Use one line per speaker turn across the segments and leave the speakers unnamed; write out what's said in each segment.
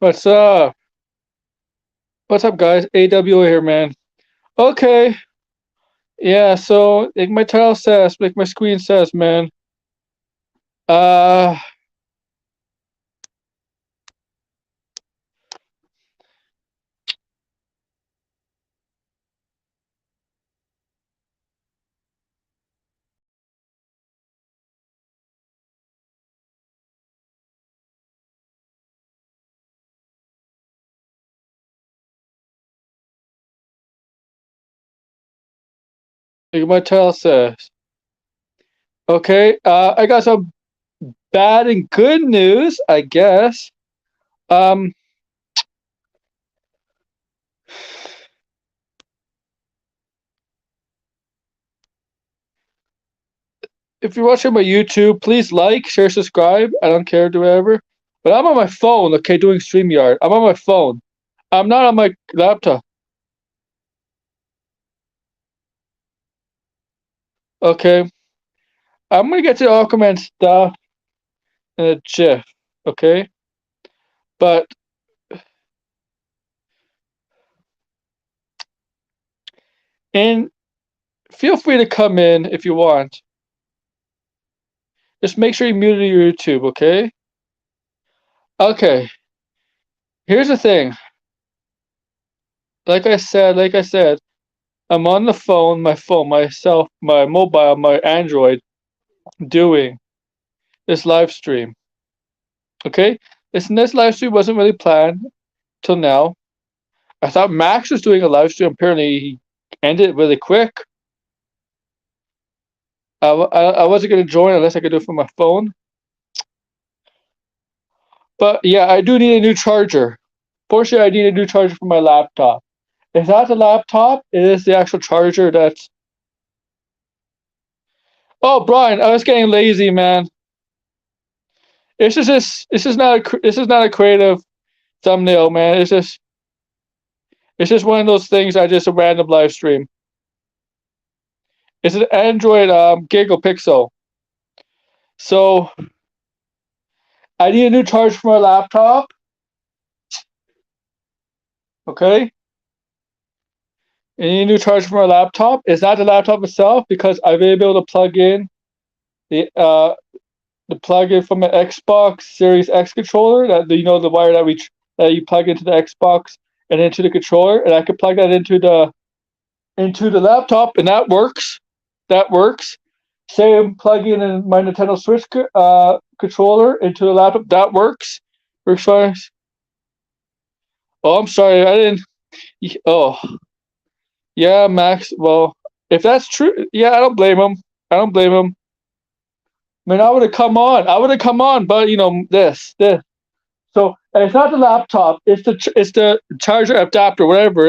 What's up? What's up, guys? AWO here, man. Okay, yeah. So, like my title says, like my screen says, man. Uh, like my title says. Okay. I got some bad and good news, I guess. Um, if you're watching my YouTube, please like, share, subscribe. I don't care, do whatever. But I'm on my phone, okay, doing StreamYard. I'm on my phone. I'm not on my laptop. Okay. I'm gonna get to Aquaman stuff in a jiff. Okay. But and feel free to come in if you want. Just make sure you mute your YouTube, okay? Okay. Here's the thing. Like I said, I'm on the phone, myself, my mobile, my Android, doing this live stream. Okay? This live stream wasn't really planned till now. I thought Max was doing a live stream. Apparently, he ended it really quick. I wasn't going to join unless I could do it from my phone. But yeah, I do need a new charger. Fortunately, I need a new charger for my laptop. It's not the laptop, it is the actual charger that's. Oh, Brian, I was getting lazy, man. This is not a creative thumbnail, man. It's just one of those things. I just a random live stream. It's an Android Giggle Pixel. So I need a new charger for my laptop. Okay, I need a new charger for my laptop. It's not the laptop itself because I've been able to plug in the plug-in from an Xbox Series X controller. That the wire that you plug into the Xbox and into the controller, and I can plug that into the laptop, and that works. That works. Same plug-in in my Nintendo Switch controller into the laptop. That works. Works fine. Oh, I'm sorry. I didn't. Oh, yeah, Max. Well, if that's true, yeah, I don't blame him. I don't blame him. I mean, I would have come on. I would have come on, but this. So it's not the laptop. It's the charger adapter, whatever.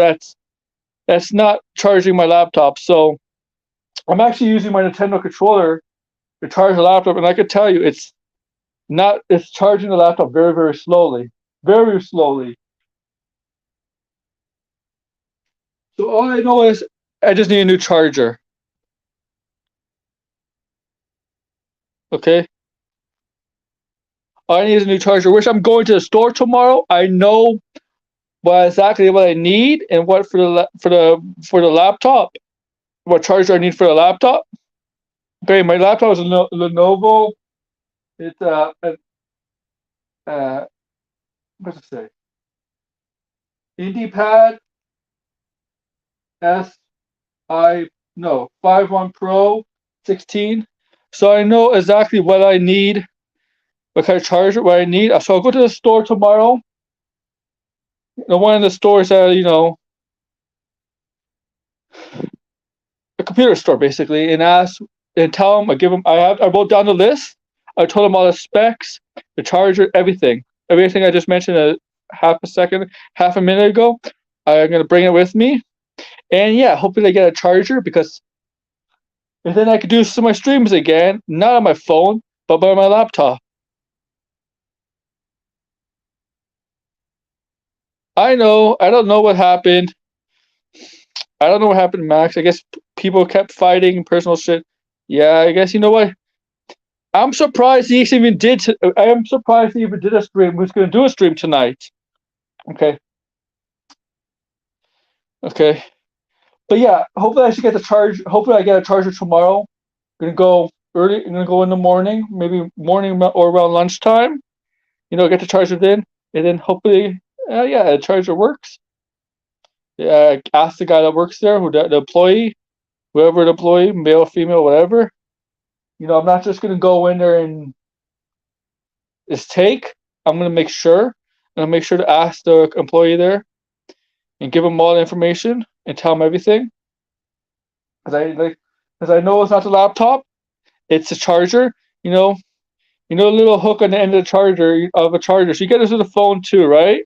That's not charging my laptop. So I'm actually using my Nintendo controller to charge the laptop, and I can tell you, it's not. It's charging the laptop very, very slowly, very slowly. So all I know is I just need a new charger. Okay. All I need is a new charger. Which I'm going to the store tomorrow. I know exactly what I need and what for the laptop. What charger I need for the laptop. Okay, my laptop is a Lenovo. It's uh what's it say? IndyPad S I no 51 Pro 16. So I know exactly what I need, what kind of charger, what I need. So I'll go to the store tomorrow. The one in the stores that a computer store basically, and ask and tell them. I wrote down the list. I told them all the specs, the charger, everything I just mentioned half a minute ago. I'm gonna bring it with me, and yeah, hopefully I get a charger because and then I could do some of my streams again, not on my phone, but by my laptop. I know. I don't know what happened. I don't know what happened, Max. I guess people kept fighting and personal shit. Yeah, I guess you know what. I'm surprised he even did. I am surprised he even did a stream. Who's going to do a stream tonight? Okay. Okay. But yeah, hopefully I should get the charge. Hopefully I get a charger tomorrow. Gonna go early. I'm gonna go in the morning, maybe morning or around lunchtime. Get the charger in, and then hopefully, yeah, the charger works. Yeah, ask the guy that works there, the employee, whoever the employee, male, female, whatever. I'm not just gonna go in there and just take. I'm gonna make sure. I'm gonna make sure to ask the employee there and give him all the information and tell him everything. Because I know it's not the laptop, it's the charger. You know, the little hook on the end of the charger of a charger. So you get this with a phone too, right?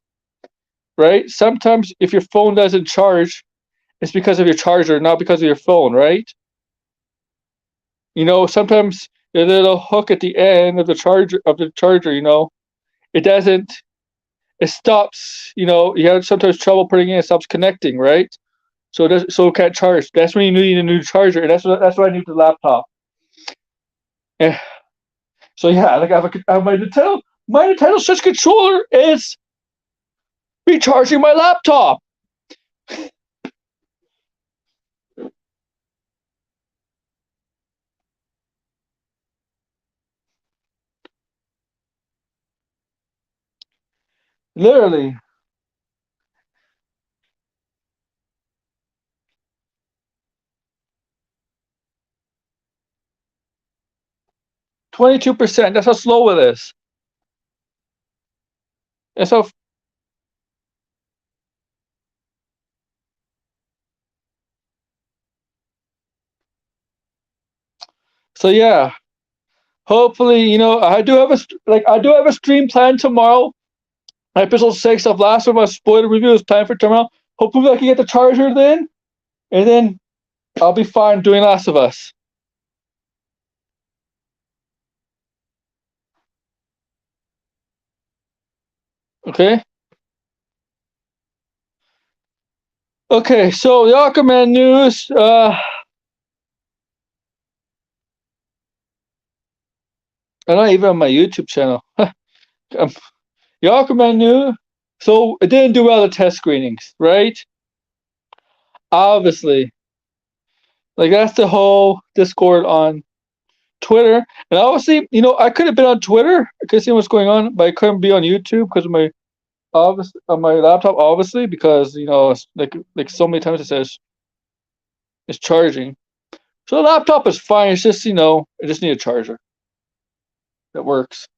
Right. Sometimes if your phone doesn't charge, it's because of your charger, not because of your phone, right? Sometimes the little hook at the end of the charger, it doesn't it stops, you have sometimes trouble putting in, it stops connecting, right? So it can't charge. That's when you need a new charger, and that's what I need the laptop. And so yeah, like I have my Nintendo Switch controller is recharging my laptop. Literally. 22%. That's how slow it is. And so yeah. Hopefully, I do have a stream planned tomorrow. Episode 6 of Last of Us spoiler review is planned for tomorrow. Hopefully I can get the charger then, and then I'll be fine doing Last of Us. Okay? Okay, so the Aquaman news, I'm not even on my YouTube channel. The Aquaman news, so it didn't do well at test screenings, right? Obviously. Like, that's the whole Discord on Twitter. And obviously, I could have been on Twitter. I could see what's going on, but I couldn't be on YouTube because of my laptop, obviously, because it's like so many times it says it's charging. So the laptop is fine. It's just I just need a charger that works.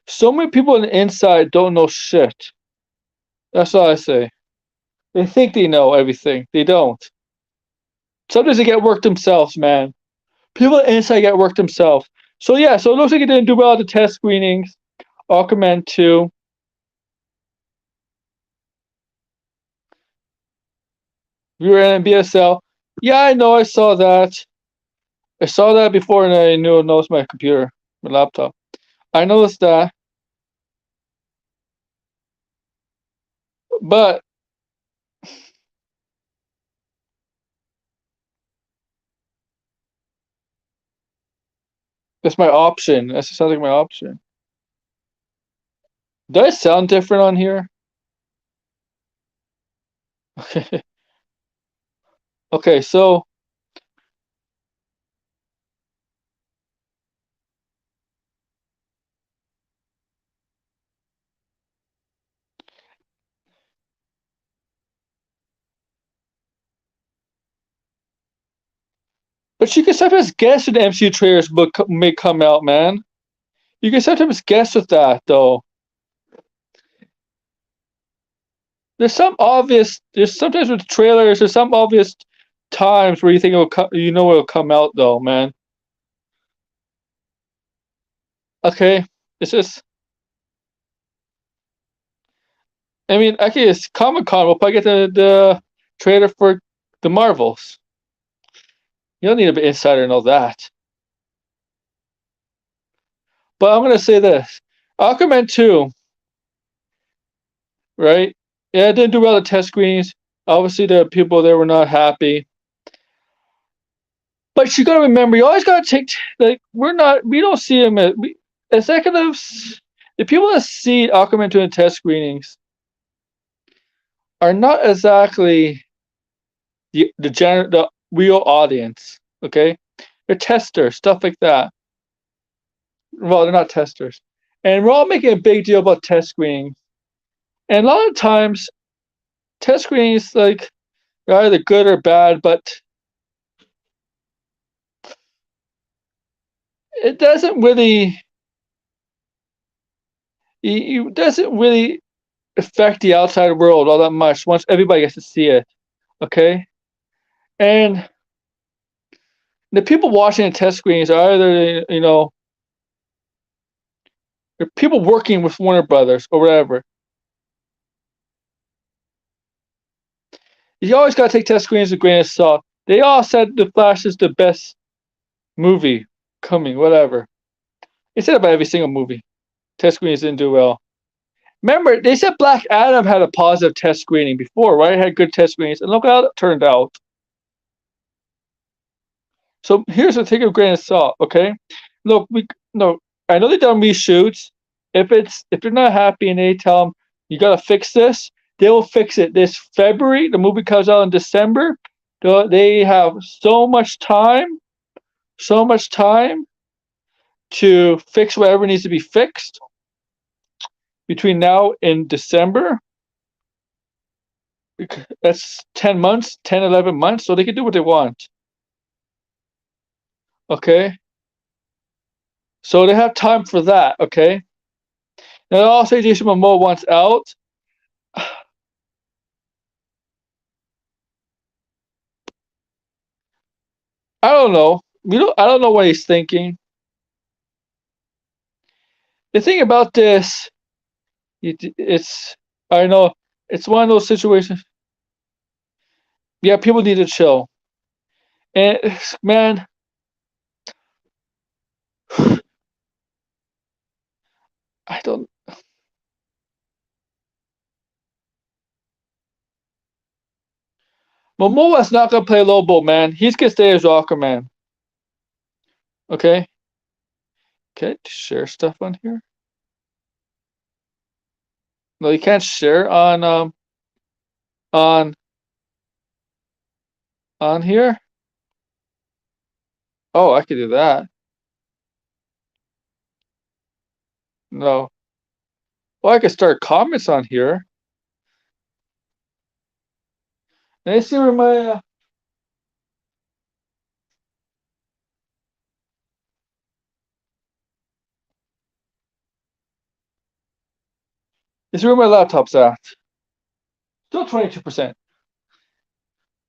So many people on the inside don't know shit. That's all I say. They think they know everything. They don't. Sometimes they get worked themselves, man. People on the inside get worked themselves. So yeah, so it looks like it didn't do well at the test screenings. Aquaman 2. We were in BSL. Yeah, I know. I saw that. I saw that before, and I knew it knows my computer, my laptop. I noticed that, but that's my option. That sounds like my option. Does it sound different on here? Okay, so but you can sometimes guess when the MCU trailers may come out, man. You can sometimes guess with that, though. There's sometimes with trailers. There's some obvious times where you think it'll come out, though, man. Okay, it's just. I mean, actually, it's Comic Con. We'll probably get the trailer for the Marvels. You don't need to be insider to know that. But I'm gonna say this: Aquaman 2, right? Yeah, it didn't do well at test screenings. Obviously, the people there were not happy. But you gotta remember, you always gotta take like we don't see them as executives. The people that see Aquaman doing test screenings are not exactly the real audience. Okay, they're testers, stuff like that. Well, they're not testers, and we're all making a big deal about test screenings. And a lot of times, test screenings like are either good or bad, but it doesn't really it doesn't really affect the outside world all that much once everybody gets to see it. Okay, and the people watching the test screenings are either they're people working with Warner Brothers or whatever. You always gotta take test screenings with a grain of salt. They all said The Flash is the best movie coming, whatever. They said about every single movie. Test screenings didn't do well. Remember, they said Black Adam had a positive test screening before, right? It had good test screenings, and look how it turned out. So here's a take a grain of salt, okay? Look, I know they've done reshoots. If they're not happy and they tell them you gotta fix this, they will fix it this February. The movie comes out in December. They have so much time to fix whatever needs to be fixed between now and December. That's 10 months, 10, 11 months, so they can do what they want. Okay? So they have time for that, okay? Now also Jason Momoa wants out. I don't know. I don't know what he's thinking. The thing about this, it's I know it's one of those situations. Yeah, people need to chill. And man, I don't. Momoa's not gonna play Lobo, man. He's gonna stay as Aquaman. Okay. Okay, share stuff on here. No, you can't share on on here. Oh, I could do that. No. Well, I could start comments on here. Let me see where my let's see where my laptop's at. Still 22%.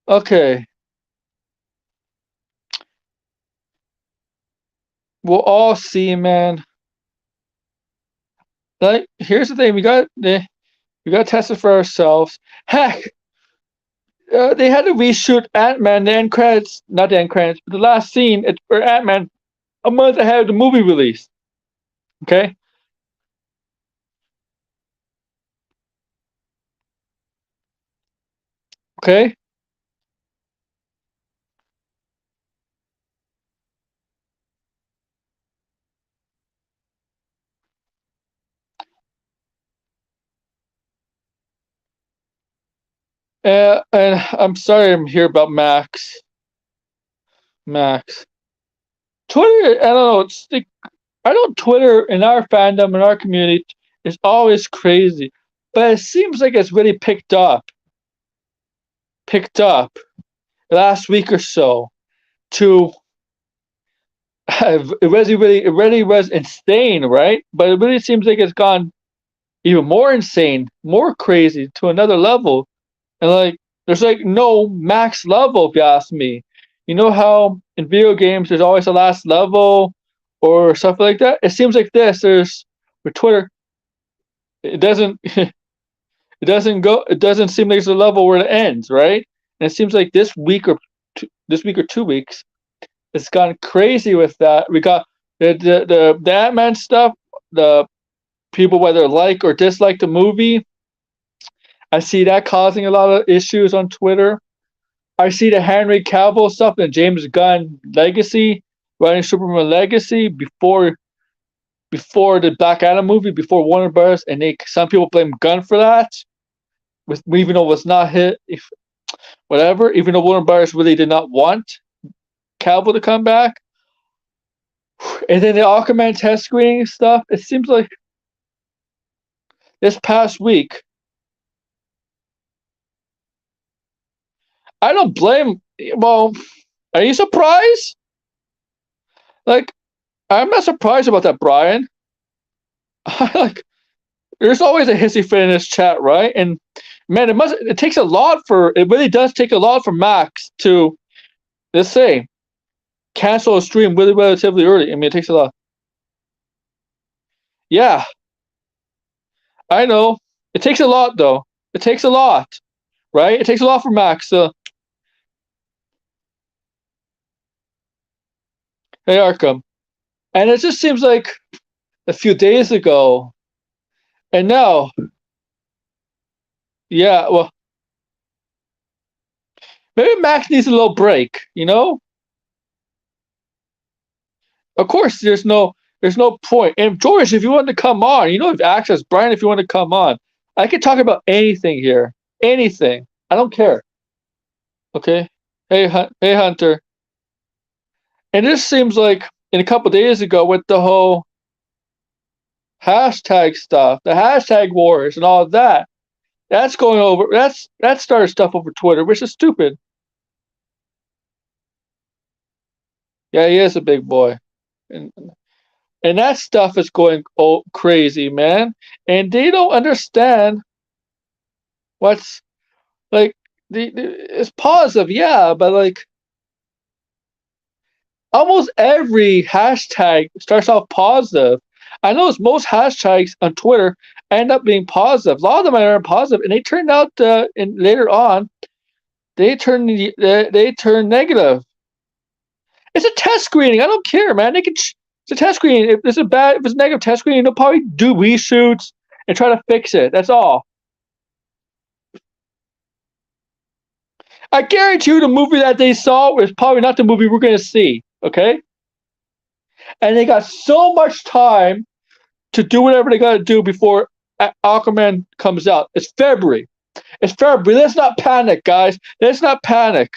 Okay. We'll all see, man. Like, here's the thing: we got to test it for ourselves. Heck, they had to reshoot Ant-Man, the end credits, not the end credits, but the last scene for Ant-Man a month ahead of the movie release. Okay. Okay. And I'm sorry I'm here about Max. Max. Twitter, I don't know. I know Twitter in our fandom, in our community, is always crazy. But it seems like it's really picked up last week or so to it really was insane, right? But it really seems like it's gone even more insane, more crazy to another level. And like there's like no max level if you ask me. You know how in video games there's always a last level or stuff like that? It seems like there's with Twitter, it doesn't it doesn't seem like it's a level where it ends, right? And it seems like this week or 2 weeks, it's gone crazy with that. We got the Ant-Man stuff, the people whether like or dislike the movie. I see that causing a lot of issues on Twitter. I see the Henry Cavill stuff and James Gunn legacy, writing Superman legacy before the Black Adam movie, before Warner Bros. And some people blame Gunn for that, with even though it was not hit, if whatever. Even though Warner Bros. Really did not want Cavill to come back, and then the Aquaman test screening stuff. It seems like this past week, I don't blame. Well, are you surprised? Like, I'm not surprised about that, Brian. Like, there's always a hissy fit in this chat, right? And man, it takes a lot it really does take a lot for Max to, let's say, cancel a stream really relatively early. I mean, it takes a lot. Yeah, I know. It takes a lot, though. It takes a lot, right? It takes a lot for Max. Hey, Arkham. And it just seems like a few days ago, and now, yeah, well, maybe Max needs a little break, you know? Of course, there's no point. And George, if you want to come on, you know, if access, Brian, if you want to come on, I can talk about anything here, anything. I don't care. Okay. Hey, hey, Hunter. And this seems like in a couple days ago with the whole hashtag stuff, the hashtag wars and all of that. That's going over. That started stuff over Twitter, which is stupid. Yeah, he is a big boy, and that stuff is going crazy, man. And they don't understand what's like. It's positive, yeah, but like almost every hashtag starts off positive. I notice most hashtags on Twitter end up being positive. A lot of them are positive, and they turned out, and later on, they turn negative. It's a test screening. I don't care, man. It's a test screening. If it's a negative test screening, they'll probably do reshoots and try to fix it. That's all. I guarantee you, the movie that they saw was probably not the movie we're going to see. Okay, and they got so much time to do whatever they got to do before Aquaman comes out. It's February. It's February. Let's not panic, guys. Let's not panic.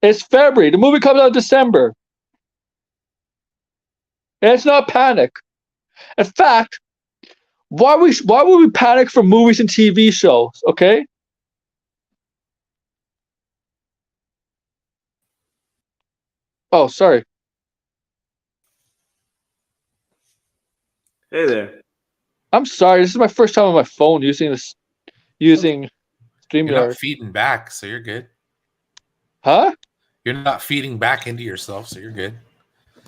It's February. The movie comes out in December. Let's not panic. In fact, why would we panic for movies and TV shows? Okay. Oh, sorry.
Hey there.
I'm sorry. This is my first time on my phone using StreamYard.
You're not feeding back, so you're good.
Huh?
You're not feeding back into yourself, so you're good.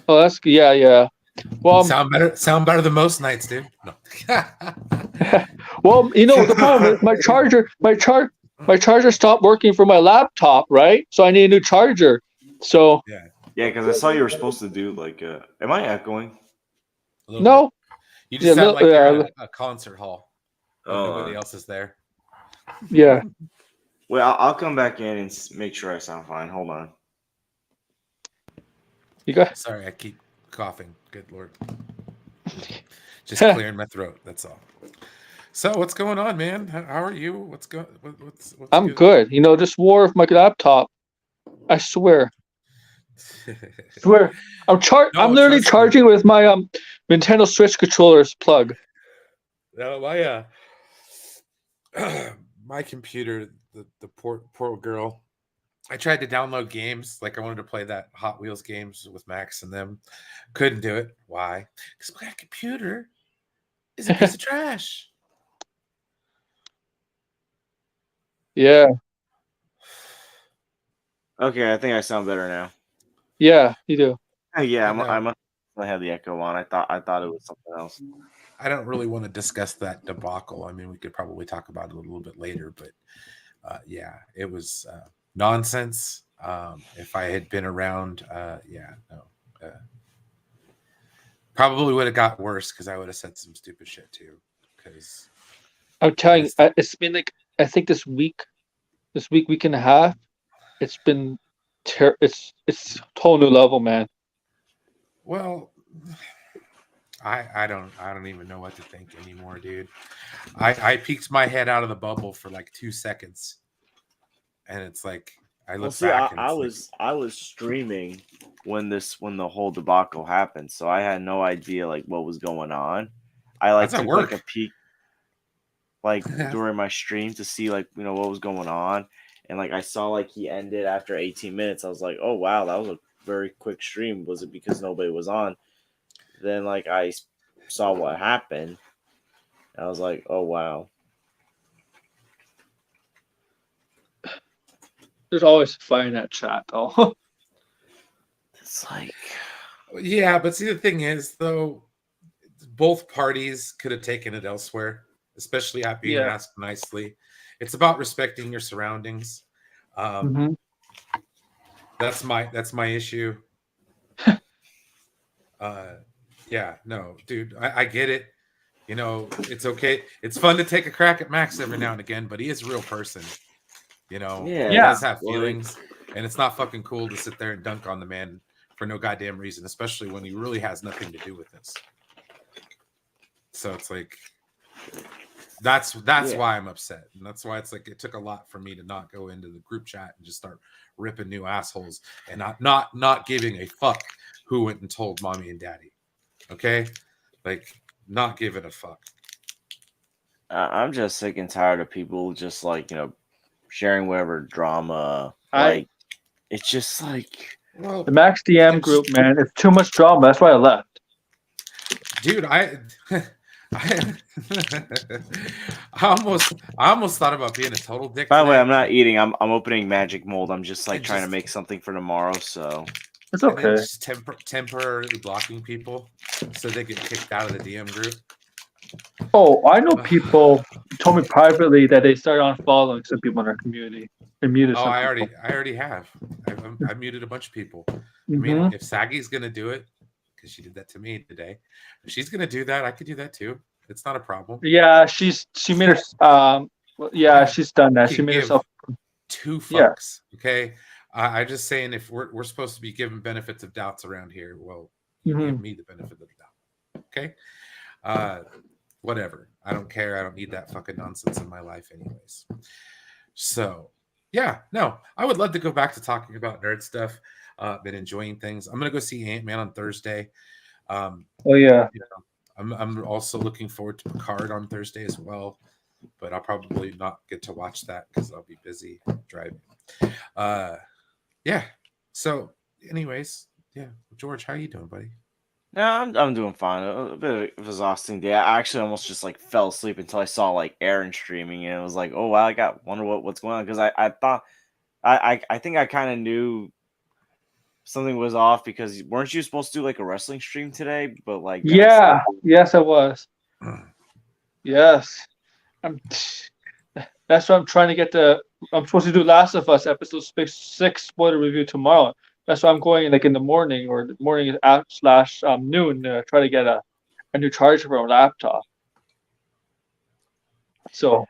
Oh, that's yeah. Well,
sound better than most nights, dude. No.
Well, you know the problem is my charger stopped working for my laptop, right? So I need a new charger. So
yeah, because I saw you were supposed to do like am I echoing?
No.
Bit. You just sound like you're in a concert hall. Nobody else is there.
Yeah.
Well, I'll come back in and make sure I sound fine. Hold on.
You got?
Sorry, I keep coughing. Good Lord. Just clearing my throat. That's all. So, what's going on, man? How are you? What's
I'm good. You know, this war with my laptop. I swear. I'm literally charging with my Nintendo Switch controller's plug.
No, my computer, the poor girl. I tried to download games, like I wanted to play that Hot Wheels games with Max and them. Couldn't do it. Why? Because my computer is a piece of trash.
Yeah.
Okay, I think I sound better now.
Yeah, you do.
Yeah, I had the echo on. I thought it was something else.
I don't really want to discuss that debacle. I mean, we could probably talk about it a little bit later, but yeah, it was nonsense. If I had been around, probably would have got worse because I would have said some stupid shit too. Because
I'm telling you, it's been like I think this week and a half, it's been it's whole new level, man.
Well, I don't even know what to think anymore, dude. I peeked my head out of the bubble for like 2 seconds, and it's like I
Well,
look
see, I,
back and
I
it's like
was I was streaming when the whole debacle happened, so I had no idea like what was going on. I
that's
like
at
took like a
work.
peek like during my stream to see like what was going on, and like I saw like he ended after 18 minutes. I was like, oh wow, that was a very quick stream. Was it because nobody was on? Then like saw what happened. I was like, oh wow.
There's always fire in that chat, though.
It's like
Yeah, but see the thing is though, both parties could have taken it elsewhere, especially at being
Yeah.
asked nicely. It's about respecting your surroundings.
hmm
That's my issue. Yeah, no, dude, I get it. You know, it's okay. It's fun to take a crack at Max every now and again, but he is a real person. You know, he
yeah,
Yeah.
does have
like
feelings, and it's not fucking cool to sit there and dunk on the man for no goddamn reason, especially when he really has nothing to do with this. So it's like that's
yeah.
why I'm upset, and that's why it's like it took a lot for me to not go into the group chat and just start ripping new assholes and not giving a fuck who went and told mommy and daddy. Okay, like not giving a fuck.
I'm just sick and tired of people just like sharing whatever drama.
I
Like it's just like
Well,
the Max DM
it's,
group, man, it's too much drama. That's why I left.
dude, I, I almost thought about being a total dick
by the way,
today
I'm not eating. I'm opening magic mold. I'm just like
and
trying to
just
make something for tomorrow. So
It's
and then
okay.
just temporarily blocking people so they get kicked out of the DM group.
Oh, I know people told me privately that they started unfollowing some people in our community. They muted
Oh,
some people.
I already have. I muted a bunch of people. I mean,
hmm
if Saggy's gonna do it, because she did that to me today, if she's gonna do that, I could do that too. It's not a problem.
Yeah, she made her. Well, yeah,
I
she's done that. She
can
made
give
herself.
two
Yeah.
fucks. Okay. I'm just saying if we're supposed to be given benefits of doubts around here, well, you
hmm
give me the benefit of the doubt. Okay. Uh, whatever. I don't care. I don't need that fucking nonsense in my life, anyways. So, yeah, no, I would love to go back to talking about nerd stuff. Been enjoying things. I'm gonna go see Ant-Man on Thursday.
Oh yeah.
You know, I'm also looking forward to Picard on Thursday as well, but I'll probably not get to watch that because I'll be busy driving. Uh, yeah. So, anyways, yeah, George, how you doing, buddy?
no, I'm doing fine. A bit of an exhausting day. I actually almost just like fell asleep until I saw like Aaron streaming, and it was like, oh wow, I got wonder what's going on because I thought I think I kind of knew something was off because weren't you supposed to do like a wrestling stream today? But like then I saw.
Yeah. Yes, I was. Yes. I'm. That's why I'm trying to get the. I'm supposed to do Last of Us episode 6 spoiler review tomorrow. That's why I'm going like in the morning or the morning out slash noon to try to get a new charger for a laptop. So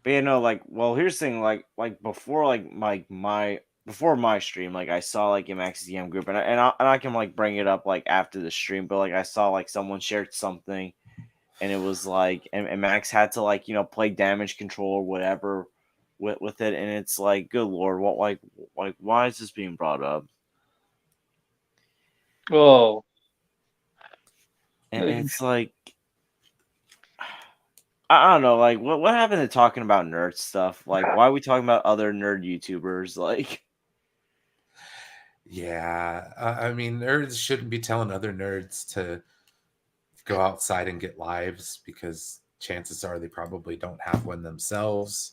But yeah, no, like, well, here's the thing, like before, like my before my stream, like I saw like a Max DM group, and I can like bring it up like after the stream, but like I saw like someone shared something, and it was like, and Max had to like play damage control or whatever with it, and it's like, good lord, what like why is this being brought up?
oh
And it's like. I don't know, like what happened to talking about nerd stuff? Like, why are we talking about other nerd YouTubers? Like,
Yeah, I mean, nerds shouldn't be telling other nerds to go outside and get lives because chances are they probably don't have one themselves.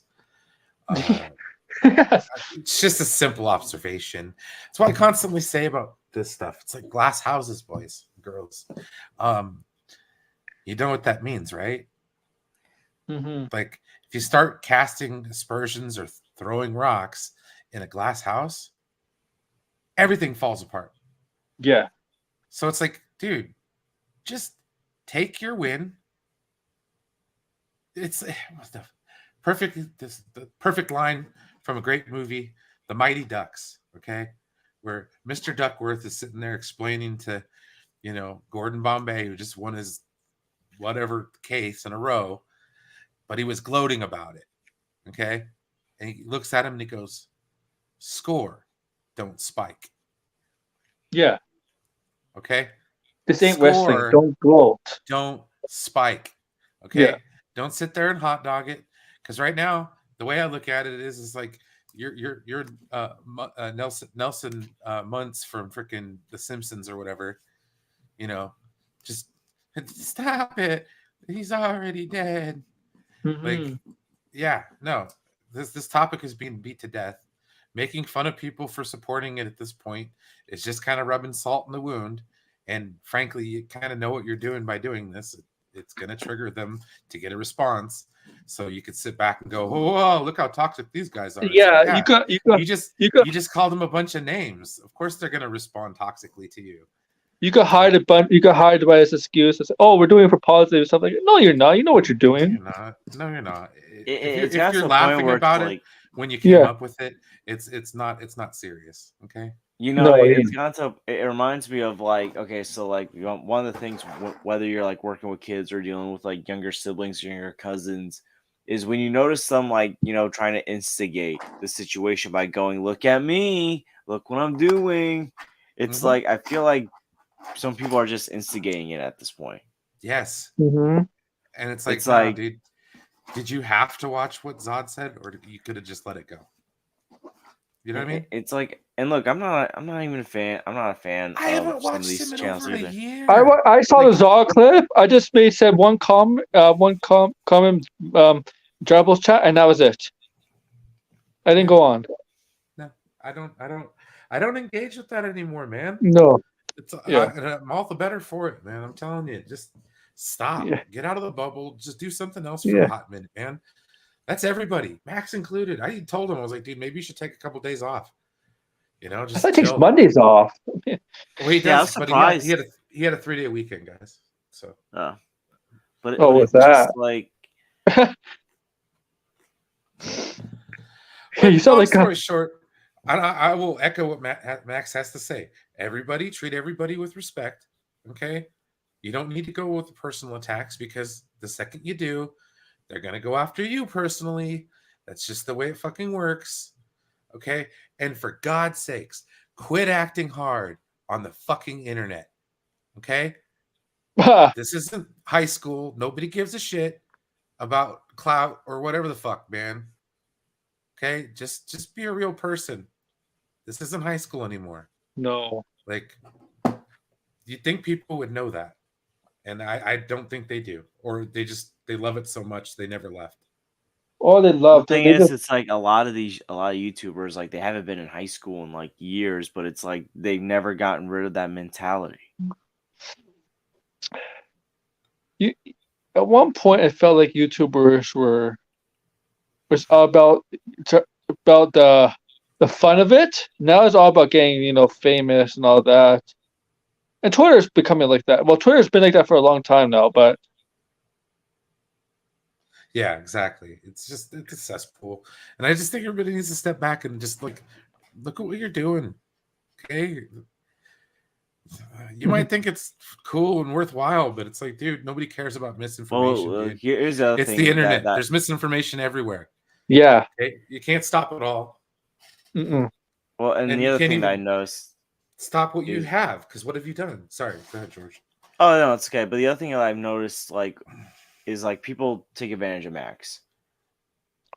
yes.
It's just a simple observation. That's what I constantly say about this stuff. It's like glass houses, boys, girls. Um, you know what that means, right?
hmm
Like if you start casting aspersions or throwing rocks in a glass house, everything falls apart.
Yeah.
So it's like, dude, just take your win. It's what's the perfect line from a great movie. The Mighty Ducks, okay? Where Mr. Duckworth is sitting there explaining to, Gordon Bombay, who just won his whatever case in a row, but he was gloating about it, okay? And he looks at him and he goes, "Score, don't spike."
Yeah.
Okay?
This ain't wrestling.
Score,
Don't gloat.
don't spike. Okay?
Yeah.
Don't sit there and hot dog it. Because right now, the way I look at it is like you're Nelson Muntz from freaking The Simpsons or whatever. Just stop it. He's already dead. Like, yeah, no. This topic is being beat to death. Making fun of people for supporting it at this point is just kind of rubbing salt in the wound. And frankly, you kind of know what you're doing by doing this. It's going to trigger them to get a response. So you could sit back and go, "Whoa, look how toxic these guys are."
Yeah,
like,
you
just called them a bunch of names. Of course, they're going to respond toxically to you.
You could hide by this excuse and say, "Oh, we're doing it for positive stuff." Like, no, you're not. You know what you're doing.
No, you're not.
If
you're laughing about it when you came up with it, it's not serious. Okay.
It reminds me of like, okay, so like one of the things, whether you're like working with kids or dealing with like younger siblings, younger cousins, is when you notice them like, trying to instigate the situation by going, "Look at me, look what I'm doing." It's like, I feel like some people are just instigating it at this point.
Yes.
Mm-hmm.
And it's like, dude, did you have to watch what Zod said, or you could have just let it go? You know what I mean?
It's like, and look, I'm not even a fan. I'm not a fan.
I haven't watched
some of these channels
in over
either.
a year.
I saw the Zod clip. I just said one comment, Drabble's chat, and that was it. I didn't go on.
No, I don't engage with that anymore, man.
No.
I'm all the better for it, man. I'm telling you, just stop. Yeah. Get out of the bubble. Just do something else for a hot minute, man. That's everybody, Max included. I told him, I was like, dude, maybe you should take a couple days off. Just
I takes Mondays off.
Well, he does, but he had a 3-day weekend, guys. So.
But
what's that?
Like.
You sound like. Long story short, I will echo what Max has to say. Everybody treat everybody with respect. Okay, you don't need to go with the personal attacks, because the second you do, they're going to go after you personally. That's just the way it fucking works. Okay? And for God's sakes, quit acting hard on the fucking internet. Okay? This isn't high school. Nobody gives a shit about clout or whatever the fuck, man. Okay? Just be a real person. This isn't high school anymore.
No.
Like, you'd think people would know that. And I don't think they do. Or they love it so much they never left.
Oh, they love
the thing is, it's like a lot of YouTubers, like, they haven't been in high school in like years, but it's like they've never gotten rid of that mentality.
At one point, it felt like YouTubers was all about the fun of it. Now it's all about getting famous and all that. And Twitter's becoming like that. Well, Twitter's been like that for a long time now, but.
Yeah, exactly. It's a cesspool. And I just think everybody needs to step back and just look at what you're doing. Okay. You might think it's cool and worthwhile, but it's like, dude, nobody cares about misinformation.
Well, here's the other
thing. It's the internet. There's misinformation everywhere.
Yeah.
Okay? You can't stop it all.
Mm-mm.
Well, and the other thing that I noticed.
Stop what you have, because what have you done? Sorry, go ahead, George.
Oh, no, it's okay. But the other thing that I've noticed, like, is like people take advantage of Max.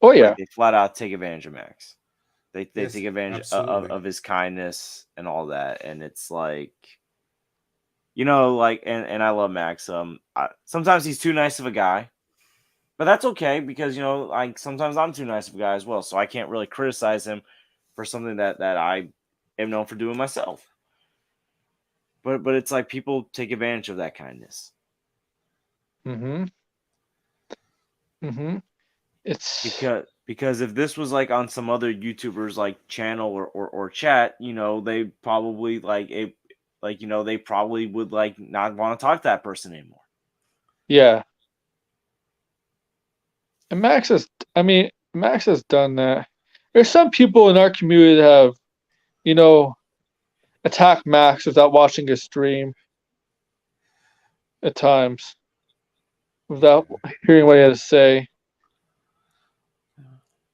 Oh yeah,
like, they flat out take advantage of Max. They take advantage of his kindness and all that, and it's like, like, and I love Max. Sometimes he's too nice of a guy, but that's okay, because like, sometimes I'm too nice of a guy as well, so I can't really criticize him for something that I am known for doing myself. But it's like people take advantage of that kindness.
Mm-hmm. Mm-hmm. It's
because if this was like on some other YouTuber's like channel or chat, they probably they probably would like not want to talk to that person anymore.
Yeah. And Max has done that. there's some people in our community that have, you know, attacked Max without watching his stream at times, without hearing what he had to say.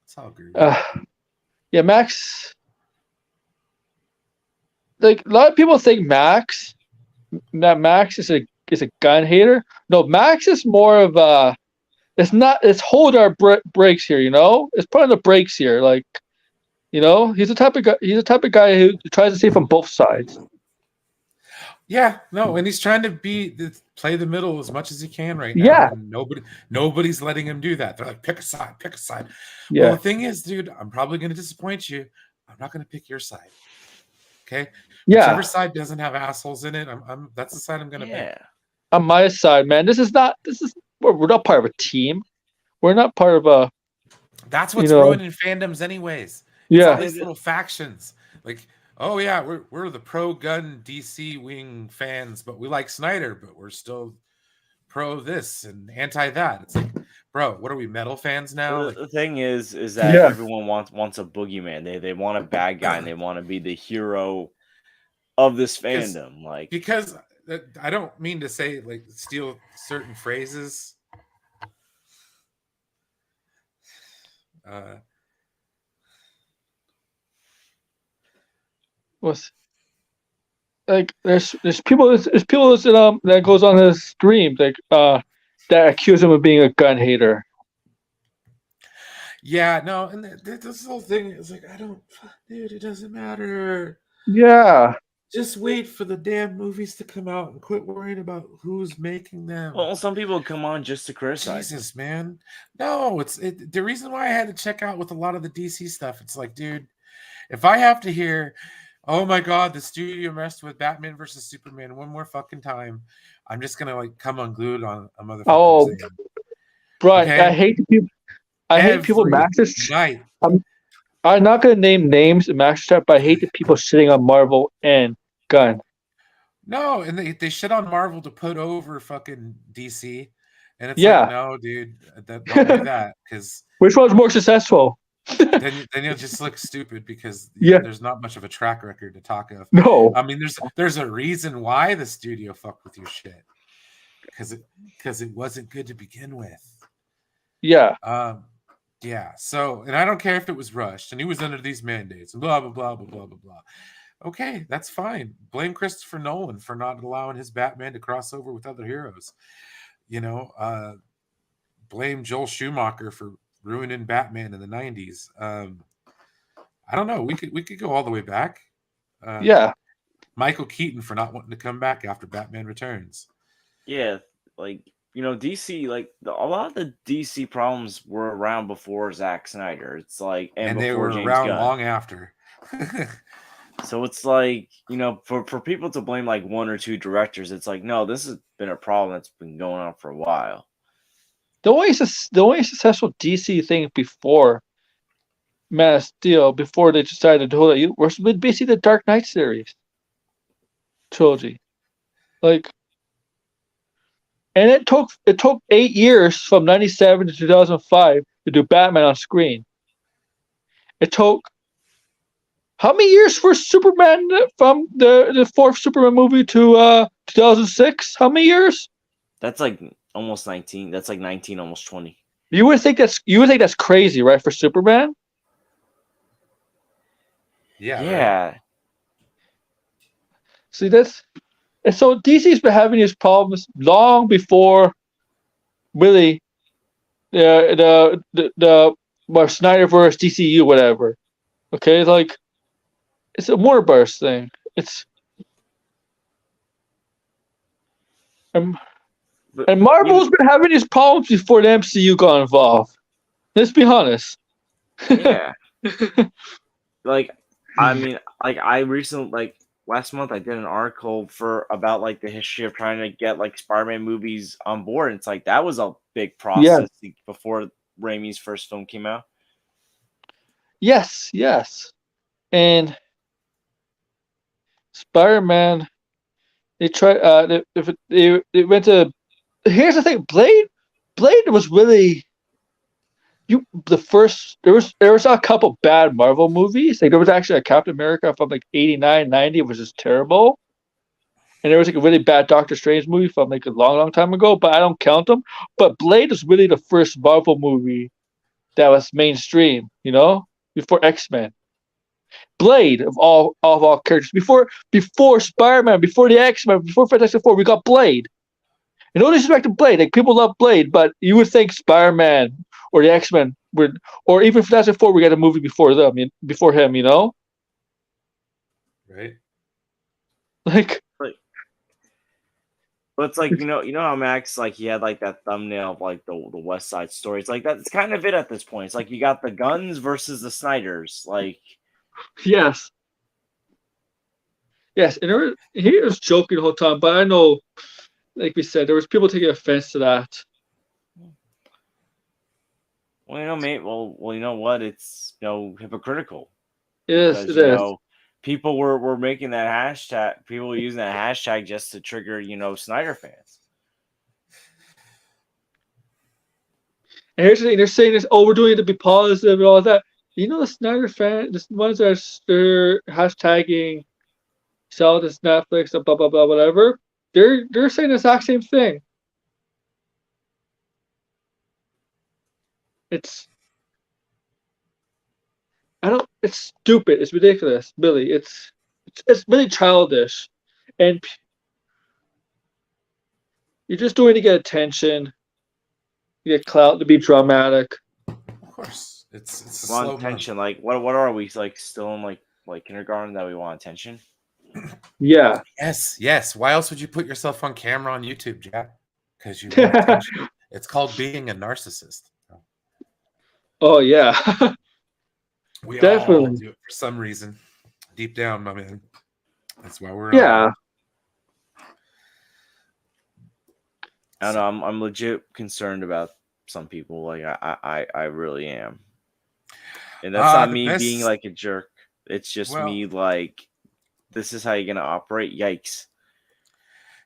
It's all good.
Yeah, Max. Like a lot of people think that Max is a gun hater. No, Max is more of a. It's not. It's hold our brakes here. You know, it's putting the brakes here. Like, you know, he's the type of guy. He's the type of guy who tries to see from both sides.
Yeah, no, and he's trying to play the middle as much as he can right now,
Yeah,
and nobody's letting him do that. They're like, pick a side, pick a side. Well,
yeah,
the thing is, dude, I'm probably going to disappoint you. I'm not going to pick your side. Okay,
yeah.
whichever side doesn't have assholes in it, that's the side I'm going to
Yeah.
pick.
On my side, man, this is not. We're not part of a team. We're not part of a.
That's
You
what's
know.
ruining fandoms, anyways. It's all
Yeah,
these little factions. Like, oh yeah, we're the pro gun DC wing fans, but we like Snyder, but we're still pro this and anti that. It's like, bro, what are we, metal fans now? Like,
The thing is that
Yeah.
everyone wants a boogeyman. They want a bad guy and they want to be the hero of this fandom. Like,
because I don't mean to say like steal certain phrases.
Was like there's people that goes on his stream that accuse him of being a gun hater.
Yeah, no, and this whole thing is like, dude, it doesn't matter.
Yeah.
Just wait for the damn movies to come out and quit worrying about who's making them.
well, some people come on just to criticize.
Jesus, man. No, the reason why I had to check out with a lot of the DC stuff. It's like, dude, if I have to hear, oh my God, the studio messed with Batman versus Superman one more fucking time, I'm just gonna like come unglued on a motherfucker.
Oh, bro,
okay?
I hate people. I hate people. Max's.
Night.
I'm not gonna name names in Max's chat, but I hate the people shitting on Marvel and Gunn.
No, and they shit on Marvel to put over fucking DC, and it's like, no, dude, don't do that, because
which one's more successful?
then you'll just look stupid because there's not much of a track record to talk of.
No,
I mean there's a reason why the studio fucked with your shit, because it wasn't good to begin with.
Yeah.
Yeah. So, and I don't care if it was rushed and he was under these mandates and blah blah blah blah blah blah blah. Okay, that's fine. Blame Christopher Nolan for not allowing his Batman to cross over with other heroes. You know, blame Joel Schumacher for ruining Batman in the 90s. I don't know. We could go all the way back.
Yeah.
Michael Keaton for not wanting to come back after Batman Returns.
Yeah, like, you know, DC, like a lot of the DC problems were around before Zack Snyder. It's like, and
they
before
were
James
around
Gunn.
long after.
So it's like, you know, for people to blame like one or two directors, it's like, no, this has been a problem that's been going on for a while.
The only successful DC thing before Man of Steel, before they decided to hold it, was basically the Dark Knight series trilogy. Like, and it took 8 years from 97 to 2005 to do Batman on screen. It took how many years for Superman from the fourth Superman movie to 2006? How many years?
That's like almost 19. That's like 19, almost 20.
You would think that's crazy, right, for Superman?
Yeah. Right.
See this? And so DC's been having these problems long before really the Snyderverse, DCU, whatever. Okay, like it's a Warnerverse thing. It's and Marvel's been having these problems before the MCU got involved. Let's be honest.
Yeah. Like, I mean, like I recently, like last month, I did an article about like the history of trying to get like Spider-Man movies on board. And it's like that was a big process before Raimi's first film came out.
Yes, and Spider-Man. They tried. They went to. Here's the thing. Blade was really the first there was a couple bad Marvel movies. Like there was actually a Captain America from like 89, 90. It was just terrible. And there was like a really bad Doctor Strange movie from like a long, long time ago, but I don't count them. But Blade was really the first Marvel movie that was mainstream, before X-Men. Blade of all characters. Before Spider-Man, before the X-Men, before Fantastic Four, we got Blade. And no disrespect to Blade, like people love Blade, but you would think Spider-Man or the X-Men would, or even Fantastic Four, we got a movie before them, before him,
Right.
like.
But it's like how Max like he had like that thumbnail of like the West Side Story. It's like that's kind of it at this point. It's like you got the Guns versus the Snyders. Like
Yes. Yes, and he was joking the whole time, but I know, like we said, there was people taking offense to that.
well, mate. Well, you know what? It's hypocritical.
Yes,
Because
it is.
people were making that hashtag. People were using that hashtag just to trigger Snyder fans.
And here's the thing: they're saying this, oh, we're doing it to be positive and all that. The Snyder the ones that are hashtagging sell this Netflix, blah blah blah, whatever. They're saying the exact same thing. It's stupid. It's ridiculous, Billy. It's really childish, and you're just doing it to get attention, to get clout, to be dramatic.
Of course, it's a
Want
slow
attention?
month.
Like what are we like still in like kindergarten that we want attention?
Yeah.
Yes. Why else would you put yourself on camera on YouTube, Jack? Because you want attention. It's called being a narcissist.
Oh yeah.
We all
Definitely.
do it for some reason. Deep down, my man. That's why we're
Yeah.
on.
I don't know. I'm legit concerned about some people. Like I really am. And that's not me being like a jerk. It's just me like, this is how you're gonna operate. Yikes.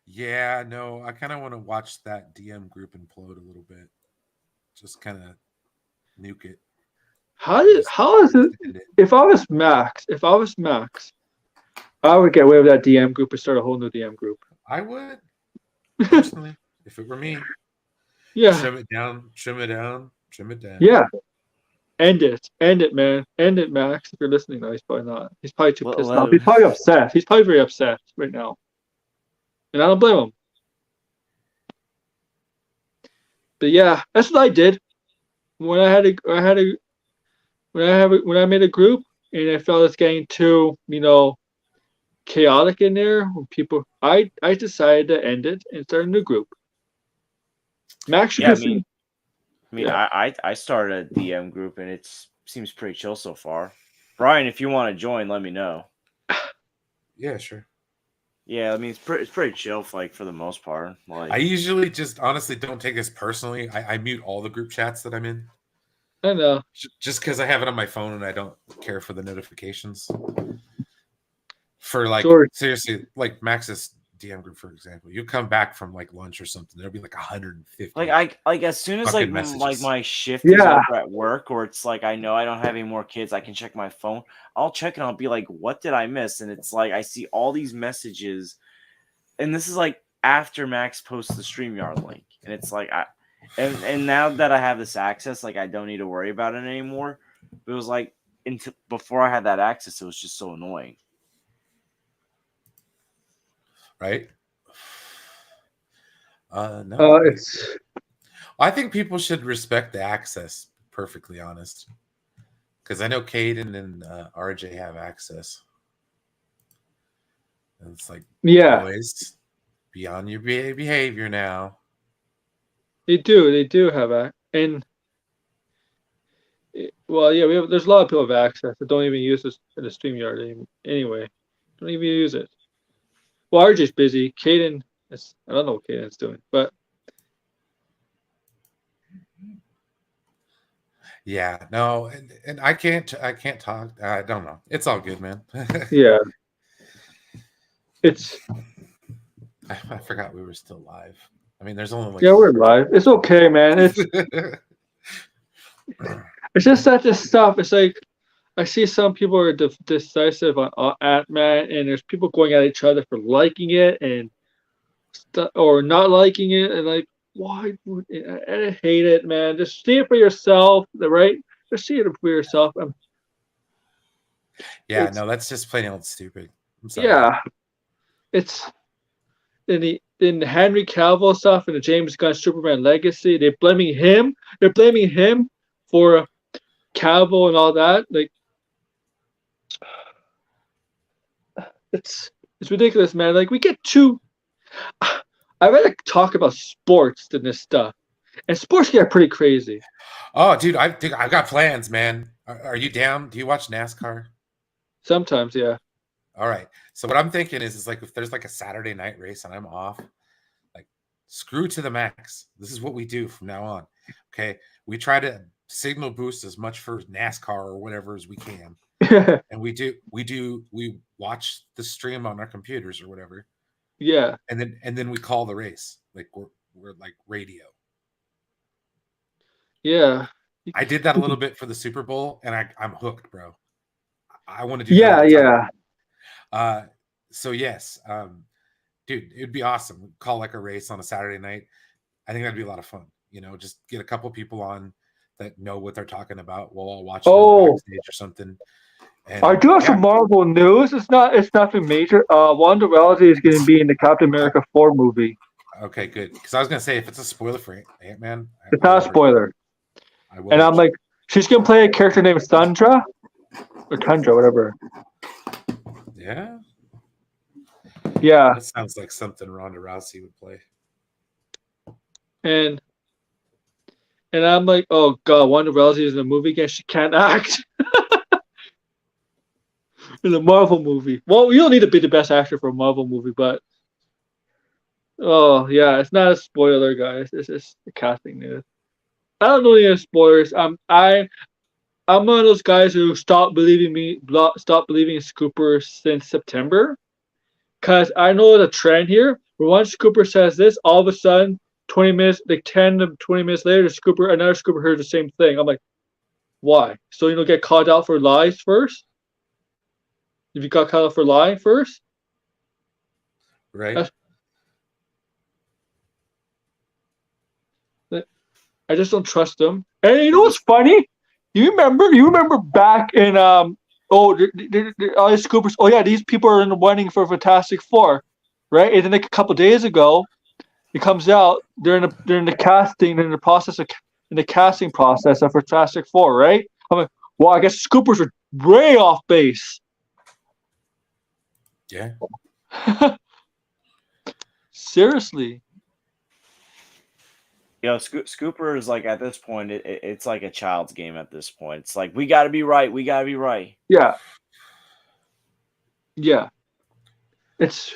Yeah, no, I kind of want to watch that DM group implode a little bit. Just kind of nuke it.
How is it? If I was Max, I would get away with that DM group and start a whole new DM group.
I would, personally, if it were me.
Yeah.
Trim it down.
Yeah. End it, man. End it, Max. If you're listening, no, he's probably not. He's probably too pissed off. He's probably upset. He's probably very upset right now, and I don't blame him. But yeah, that's what I did when I made a group, and I felt it's getting too, chaotic in there. When people, I decided to end it and start a new group. Max,
yeah, I started a DM group and it seems pretty chill so far. Brian, if you want to join, let me know.
Yeah, sure.
Yeah, I mean it's pretty chill for the most part. Like
I usually just honestly don't take this personally. I mute all the group chats that I'm in.
I know.
Just because I have it on my phone and I don't care for the notifications. For like seriously, like Max's DM group, for example, you come back from like lunch or something, there'll be like 150.
Like as soon as like my shift is over at work, or it's like I know I don't have any more kids, I can check my phone. I'll check and I'll be like, what did I miss? And it's like I see all these messages, and this is like after Max posts the StreamYard link, and it's like and now that I have this access, like I don't need to worry about it anymore. But it was like before I had that access, it was just so annoying.
Right? No. I think people should respect the access. Perfectly honest, because I know Caden and RJ have access, and it's like, boys, be on your behavior now.
They do have access, and there's a lot of people have access that don't even use this in the StreamYard anyway. Don't even use it. Well, RJ's busy. Caden, I don't know what Caden's doing, but
yeah, no, and I can't talk. I don't know. It's all good, man.
Yeah, it's.
I forgot we were still live. I mean, there's only like
we're live. It's okay, man. It's It's just such a stuff. It's like I see some people are decisive on Ant-Man, and there's people going at each other for liking it and or not liking it, and like, why would I hate it, man? Just see it for yourself, right? Just see it for yourself.
Yeah,
It's
no, that's just plain old stupid. I'm sorry.
yeah, it's in the Henry Cavill stuff and the James Gunn Superman legacy. They're blaming him. They're blaming him for Cavill and all that. Like it's ridiculous, man. Like we get too. I rather talk about sports than this stuff, and sports get pretty crazy.
Oh, dude, I've got plans, man. Are you down? Do you watch NASCAR?
Sometimes, yeah.
All right. So what I'm thinking is like if there's like a Saturday night race and I'm off, like screw to the max. This is what we do from now on. Okay. We try to signal boost as much for NASCAR or whatever as we can. And we watch the stream on our computers or whatever.
Yeah.
And then we call the race. Like we're like radio.
Yeah.
I did that a little bit for the Super Bowl and I'm hooked, bro. I want to do
Yeah,
that.
yeah.
So yes, dude, it'd be awesome. Call like a race on a Saturday night. I think that'd be a lot of fun. You know, just get a couple people on that know what they're talking about. We'll all watch backstage or something. And,
I do have some Marvel news. It's nothing major. Wanda Rousey is going to be in the Captain America 4 movie.
Okay, good. Because I was going to say if it's a spoiler for Ant-Man,
it's not a spoiler. And I'm like, she's going to play a character named Sandra or Tundra, whatever.
Yeah.
Yeah.
That sounds like something Ronda Rousey would play.
And I'm like, oh god, Wanda Rousey is in a movie again. She can't act. In a Marvel movie. Well, you don't need to be the best actor for a Marvel movie, but oh yeah, it's not a spoiler, guys. It's just the casting news. I don't know any spoilers. I'm one of those guys who stopped believing in Scooper since September. Cause I know the trend here. Where one Scooper says this, all of a sudden 20 minutes, like 10 to 20 minutes later, another Scooper heard the same thing. I'm like, why? So you don't get called out for lies first? If you got called out for lying first?
Right.
I just don't trust them. And you know what's funny? You remember back in all these Scoopers, oh yeah, these people are in the running for Fantastic Four, right? And then like a couple days ago, it comes out they're in the casting, in the casting process of Fantastic Four, right? I'm like, well, I guess Scoopers are way off base.
Yeah.
Seriously.
You know, Scooper is like at this point, it's like a child's game at this point. It's like we got to be right. We got to be right.
Yeah. Yeah. It's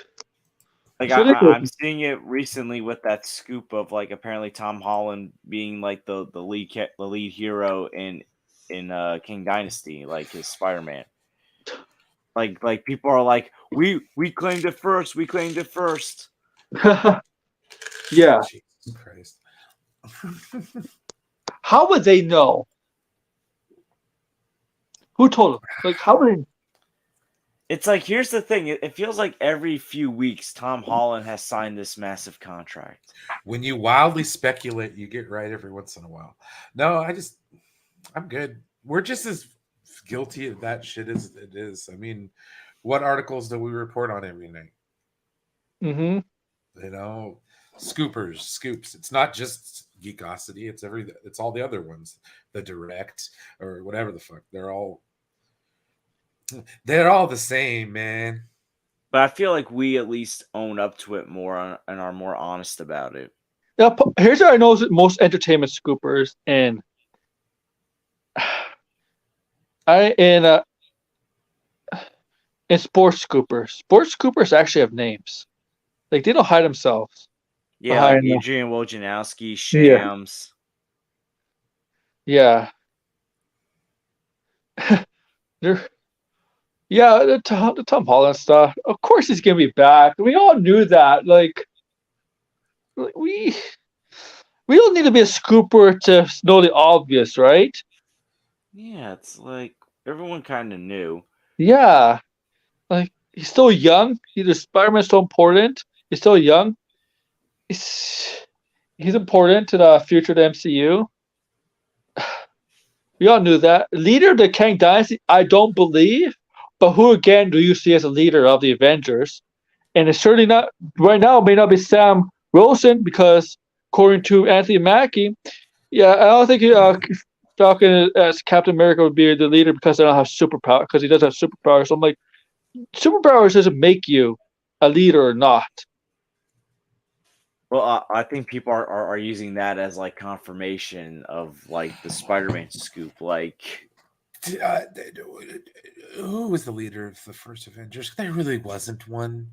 like I'm seeing it recently with that scoop of like apparently Tom Holland being like the lead hero in King Dynasty, like his Spider-Man. Like people are like, we claimed it first. We claimed it first.
Yeah.
Jesus Christ.
How would they know? Who told them? Like, how would they?
It's like, here's the thing. It feels like every few weeks, Tom Holland has signed this massive contract.
When you wildly speculate, you get right every once in a while. No, I'm good. We're just as guilty of that shit as it is. I mean, what articles do we report on every night?
Mm-hmm.
You know, scoops. It's not just Geekosity. It's all the other ones. The Direct or whatever the fuck. They're all the same, man.
But I feel like we at least own up to it more and are more honest about it.
Now, here's how I know most entertainment scoopers in sports scoopers. Sports scoopers actually have names. Like they don't hide themselves.
Yeah, like Adrian Wojnarowski, Shams.
Yeah. The Tom Holland stuff. Of course he's gonna be back. We all knew that. Like we don't need to be a scooper to know the obvious, right?
Yeah, it's like everyone kind of knew.
Yeah, like he's still young. Spider-Man's still important. He's still young. He's he's important to the future of the MCU. We all knew that. Leader of the Kang Dynasty, I don't believe. But who again do you see as a leader of the Avengers? And it's certainly not right now. It may not be Sam Wilson because, according to Anthony Mackie, yeah, I don't think Falcon as Captain America would be the leader because they don't have superpower. Because he does have superpowers. So I'm like, superpowers doesn't make you a leader or not.
Well, I think people are using that as like confirmation of like the Spider-Man scoop. Like,
Uh, who was the leader of the first Avengers? There really wasn't one.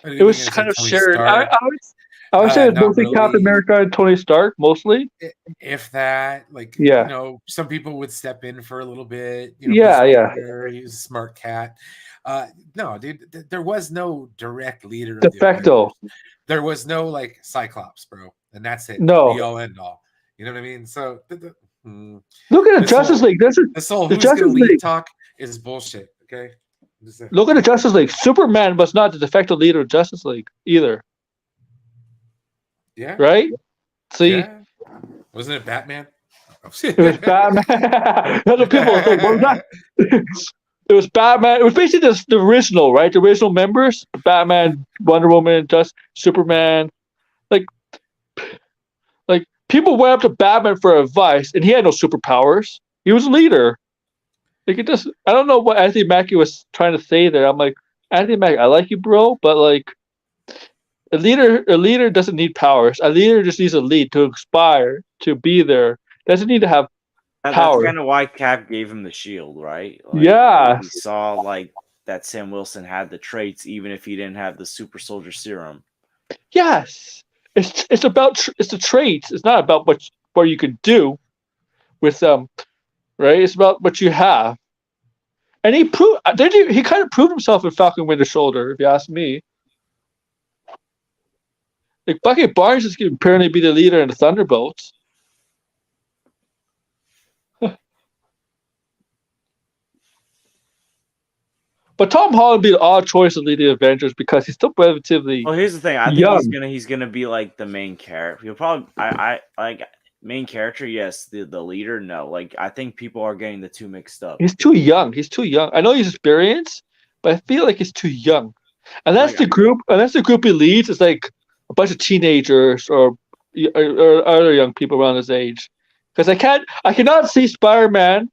Are
It
you
was
gonna say
kind of
Tony
shared.
Stark?
I would say it's
Not
mostly Captain
really.
America and Tony Stark, mostly.
If that, like,
Yeah,
some people would step in for a little bit. Bruce
yeah, yeah.
Banner, he was a smart cat. No, dude, there was no direct leader of
De
the
facto,
Avengers. There was no like Cyclops, bro, and that's it. Be
no.
all end all. You know what I mean? So
Look at the
this
Justice
whole
League.
this whole
The
who's gonna
Justice
lead
League.
talk is bullshit. Okay.
Look at the Justice League. Superman was not the de facto leader of Justice League either,
Yeah.
right? See,
Yeah. Wasn't it Batman?
it was Batman. Other people were like, what was that? It was Batman. It was basically the original, right? The original members: Batman, Wonder Woman, just Superman. Like, like people went up to Batman for advice, and he had no superpowers. He was a leader. Like it just, I don't know what Anthony Mackie was trying to say there. I'm like, Anthony Mackie, I like you, bro, but like, a leader doesn't need powers. A leader just needs a lead to inspire, to be there. Doesn't need to have
that's
power.
kind of why Cap gave him the shield, right? Like
Yeah.
he saw like that Sam Wilson had the traits, even if he didn't have the super soldier serum.
Yes. It's about it's the traits. It's not about what you can do with them, right? It's about what you have. And he kind of proved himself in Falcon Winter Soldier, if you ask me. Like Bucky Barnes is going to apparently be the leader in the Thunderbolts. But Tom Holland would be the odd choice to lead the Avengers because he's still relatively
Well, here's the thing. I think
young.
he's gonna be like the main character. He'll probably I like main character. Yes, the leader. No, like I think people are getting the two mixed up.
He's too young. He's too young. I know he's experienced, but I feel like he's too young. Unless
Like,
the group he leads is like a bunch of teenagers or other young people around his age. Because I cannot see Spider-Man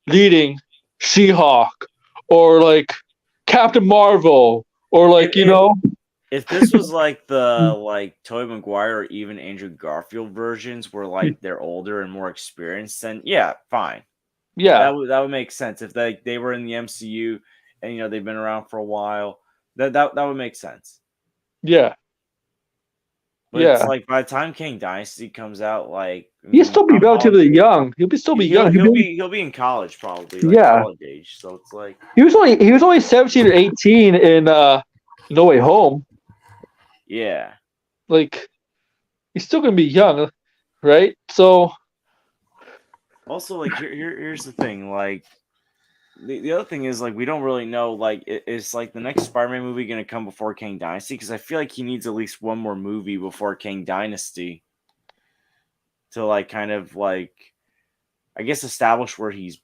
leading She-Hulk or like Captain Marvel or like
if this was like the like Tobey Maguire or even Andrew Garfield versions where like they're older and more experienced, then yeah, fine.
yeah,
That would make sense. If they were in the MCU and they've been around for a while, that would make sense.
yeah,
But it's like by the time King Dynasty comes out, like
he'll still be relatively young. He'll still be young.
He'll be in college probably, like college age. So it's like
he was only 17 or 18 in No Way Home.
yeah.
Like he's still gonna be young, right? So
Also, like here's the thing, like the other thing is like we don't really know like is like the next Spider-Man movie going to come before King Dynasty, because I feel like he needs at least one more movie before King Dynasty to like kind of like I guess establish where he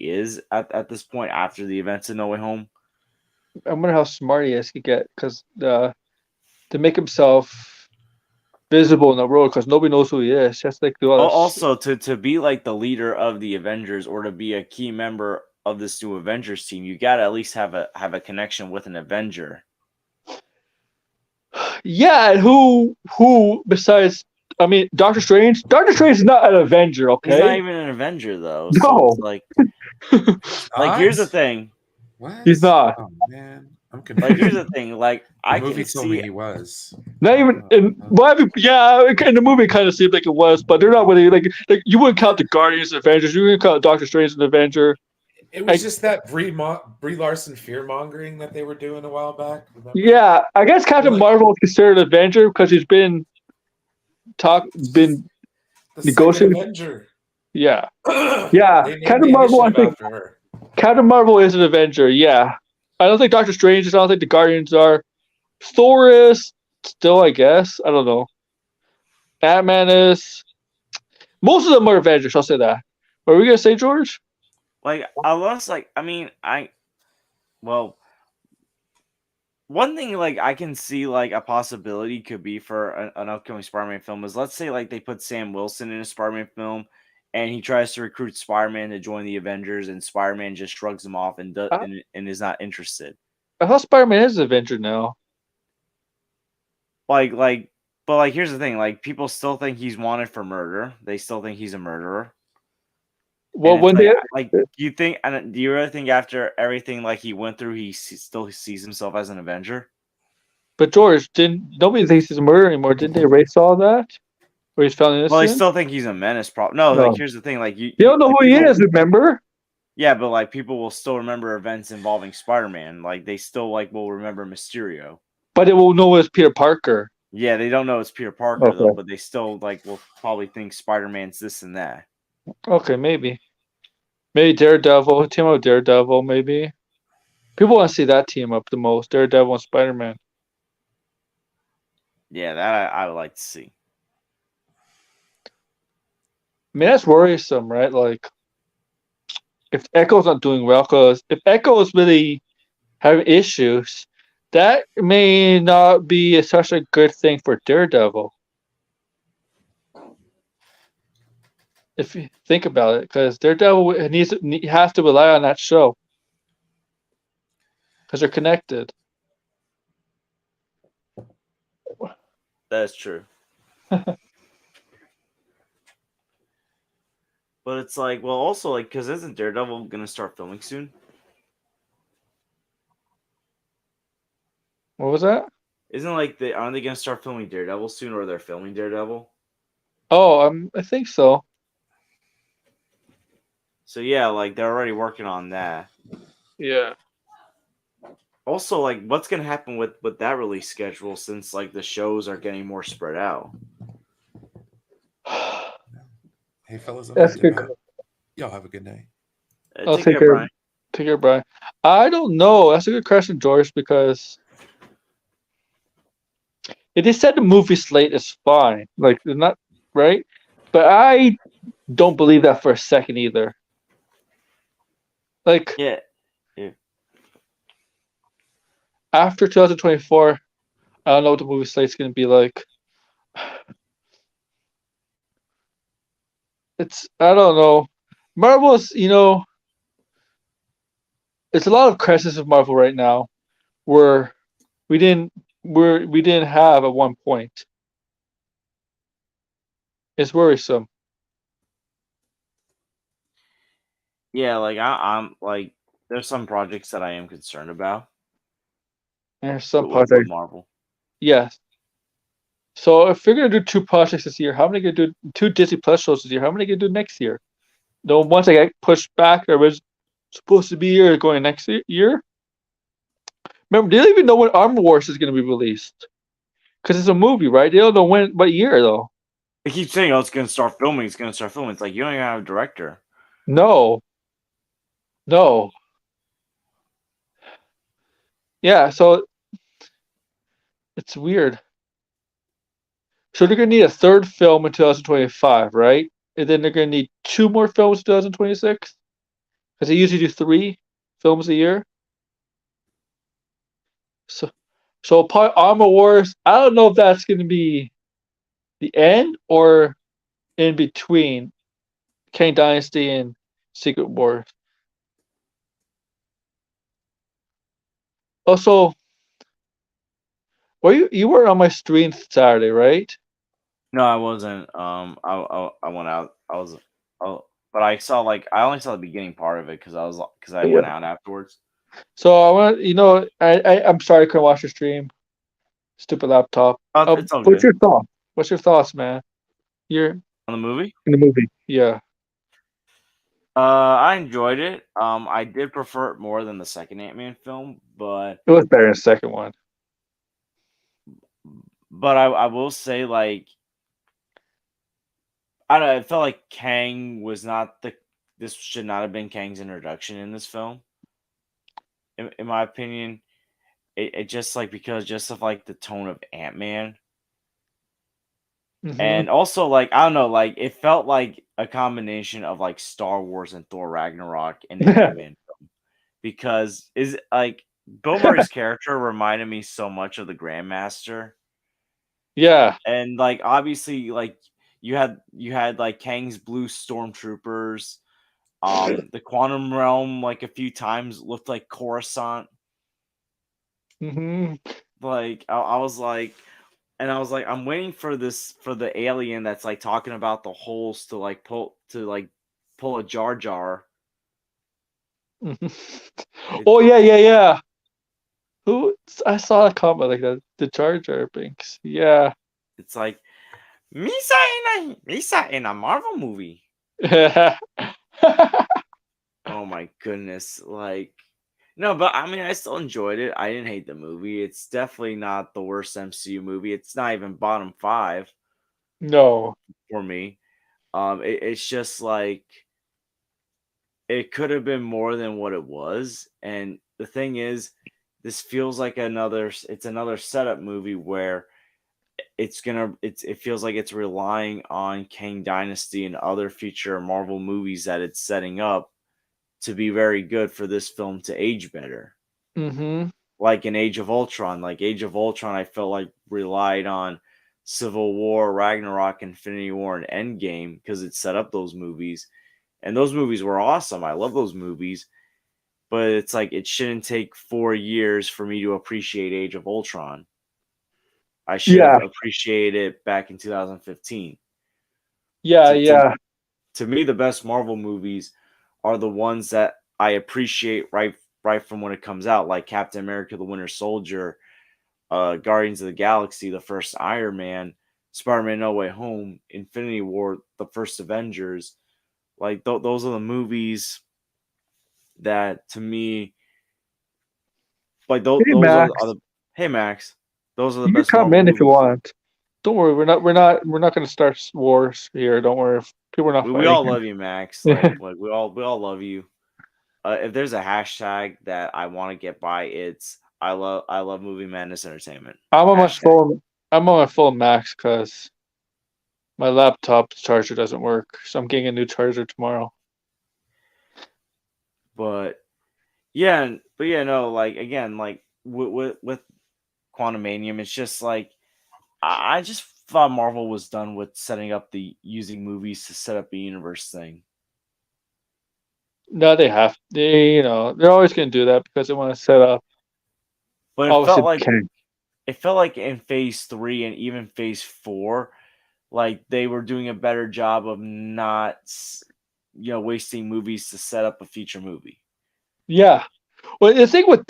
is at this point after the events of No Way Home.
I wonder how smart he is to get because to make himself visible in the world because nobody knows who he is. Just like the others.
Also to be like the leader of the Avengers or to be a key member of this new Avengers team, you got to at least have a connection with an Avenger.
Yeah, and who besides? I mean, Doctor Strange. Doctor Strange is not an Avenger. Okay,
he's not even an Avenger though.
No,
so it's like here's the thing.
What?
He's not.
Oh man, I'm confused.
Like here's the thing. Like I
movie
can
told me
see
he was.
Not even in. Well, in the movie, it kind of seemed like it was, but they're not really like you wouldn't count the Guardians as Avengers. You wouldn't count Doctor Strange as an Avenger.
It was just that Brie Larson fear mongering that they were doing a while back. Remember?
Yeah, I guess Captain Marvel is considered an Avenger because he's been
The
negotiating.
Avenger.
Yeah. Yeah.
They named
Captain
the
Marvel, I
initiative
think
after her.
Captain Marvel is an Avenger, yeah. I don't think Doctor Strange is, I don't think the Guardians are. Thor is still, I guess. I don't know. Ant-Man is. Most of them are Avengers, I'll say that. What were we gonna say, George?
Like unless like I mean I well one thing like I can see like a possibility could be for an upcoming Spider-Man film is let's say like they put Sam Wilson in a Spider-Man film and he tries to recruit Spider-Man to join the Avengers and Spider-Man just shrugs him off and
I,
and is not interested.
I thought Spider-Man is an Avenger now.
Like but like here's the thing, like people still think he's wanted for murder. They still think he's a murderer. And
Well,
it's
when they,
do you think and do you really think after everything like he went through still sees himself as an Avenger?
but George didn't. Nobody thinks he's a murderer anymore. Didn't they erase all that? Where he's found
Well, they
innocent?
still think he's a menace. No, like
No,
here's the thing: like
they don't know
like
who he
people,
is. Remember?
yeah, but like people will still remember events involving Spider-Man. Like they still like will remember Mysterio.
But they will know it's Peter Parker.
Yeah, they don't know it's Peter Parker though,
Okay.
but they still like will probably think Spider-Man's this and that.
Okay, maybe. Maybe Daredevil. Team up with Daredevil. Maybe. People want to see that team up the most. Daredevil and Spider-Man.
Yeah, that I would like to see.
I mean, that's worrisome, right? Like, if Echo's not doing well, because if Echo is really having issues, that may not be such a good thing for Daredevil. If you think about it, because Daredevil has to rely on that show because they're connected.
That's true. But it's like, well, also like, because isn't Daredevil gonna start filming soon?
What was that?
Isn't like they aren't they gonna start filming Daredevil soon, or they're filming Daredevil?
Oh, I think so.
So yeah, like they're already working on that.
Yeah.
Also, like, what's gonna happen with that release schedule since like the shows are getting more spread out?
Hey, fellas, I'm
That's
heading
good.
out. Y'all have a good night.
I'll
Take
take
care,
care.
Brian.
Take care, Brian. I don't know. That's a good question, George, because they said the movie slate is fine. Like, they're not right, but I don't believe that for a second either. Like,
Yeah, yeah.
after 2024, I don't know what the movie slate's gonna be like. I don't know. Marvel's, it's a lot of crisis of Marvel right now, where we didn't we didn't have at one point. It's worrisome.
Yeah, like I'm like, there's some projects that I am concerned about
And there's some
with
projects.
Marvel.
Yes. So if you're gonna do two projects this year, how many gonna do two Disney Plus shows this year? How many gonna do next year? The ones that get pushed back that was supposed to be here going next year. Remember, they don't even know when Armor Wars is gonna be released because it's a movie, right? They don't know what year though.
They keep saying, "Oh, it's gonna start filming. It's gonna start filming." It's like you don't even have a director.
No, no. Yeah, so it's weird. So they're gonna need a third film in 2025, right? And then they're gonna need two more films in 2026 because they usually do three films a year. So, so Armor Wars. I don't know if that's gonna be the end or in between Kang Dynasty and Secret Wars. Also, you were on my stream Saturday, right?
No, I wasn't. I went out. Oh, but I saw like I only saw the beginning part of it because I
Yeah.
went out afterwards.
So I want I'm sorry I couldn't watch your stream. Stupid laptop.
It's all
What's
good.
your thought? What's your thoughts, man? You're
On the movie,
in the movie. Yeah.
I enjoyed it. I did prefer it more than the second Ant-Man film,
It was better than the second one.
but I will say like I don't know. It felt like Kang was not the. This should not have been Kang's introduction in this film. In my opinion, it just like because just of like the tone of Ant-Man.
Hmm.
And also, like, I don't know, like, it felt like a combination of like Star Wars and Thor Ragnarok in an Ant-Man film. Because is like Bill Murray's character reminded me so much of the Grandmaster.
Yeah.
And like obviously, like you had like Kang's blue stormtroopers. The quantum realm like a few times looked like Coruscant.
Hmm.
Like I was like, and I was like, I'm waiting for this for the alien that's like talking about the holes to pull a Jar Jar. It,
Oh yeah, yeah, yeah. Who I saw a comment like that. The Jar Jar Binks. Yeah.
it's like Misa in a Marvel movie. Oh my goodness, like no, but I mean, I still enjoyed it. I didn't hate the movie. It's definitely not the worst MCU movie. It's not even bottom five
No.
for me. It's just like it could have been more than what it was. And the thing is, this feels like it's another setup movie where it feels like it's relying on Kang Dynasty and other future Marvel movies that it's setting up to be very good for this film to age better.
Hmm.
Like in Age of Ultron. Like Age of Ultron, I felt like relied on Civil War, Ragnarok, Infinity War, and Endgame because it set up those movies. And those movies were awesome. I love those movies. But it's like it shouldn't take 4 years for me to appreciate Age of Ultron. I should have
Yeah.
appreciated it back in 2015.
Yeah.
To, to,
Yeah.
to me, the best Marvel movies are the ones that I appreciate right from when it comes out, like Captain America: The Winter Soldier, Guardians of the Galaxy, the first Iron Man, Spider-Man: No Way Home, Infinity War, the first Avengers. Like those are the movies that to me, like
Hey
those are
Max,
the hey Max, those are the
you can
best
come
Marvel
in if you
movies.
want. Don't worry, we're not gonna start wars here. Don't worry. People are not
We
fighting
all love you, Max.
here.
Like we all love you. If there's a hashtag that I want to get by, it's I love Movie Madness Entertainment.
I'm on my
Hashtag.
phone. I'm on my phone max because my laptop charger doesn't work. So I'm getting a new charger tomorrow.
But yeah, no, like again, like with Quantumanium, it's just like I just thought Marvel was done with setting up the using movies to set up a universe thing.
No, they're always gonna do that because they want to set up.
But
Obviously, King.
it felt like in phase 3 and even phase 4, like they were doing a better job of not wasting movies to set up a future movie.
Yeah. Well, the thing with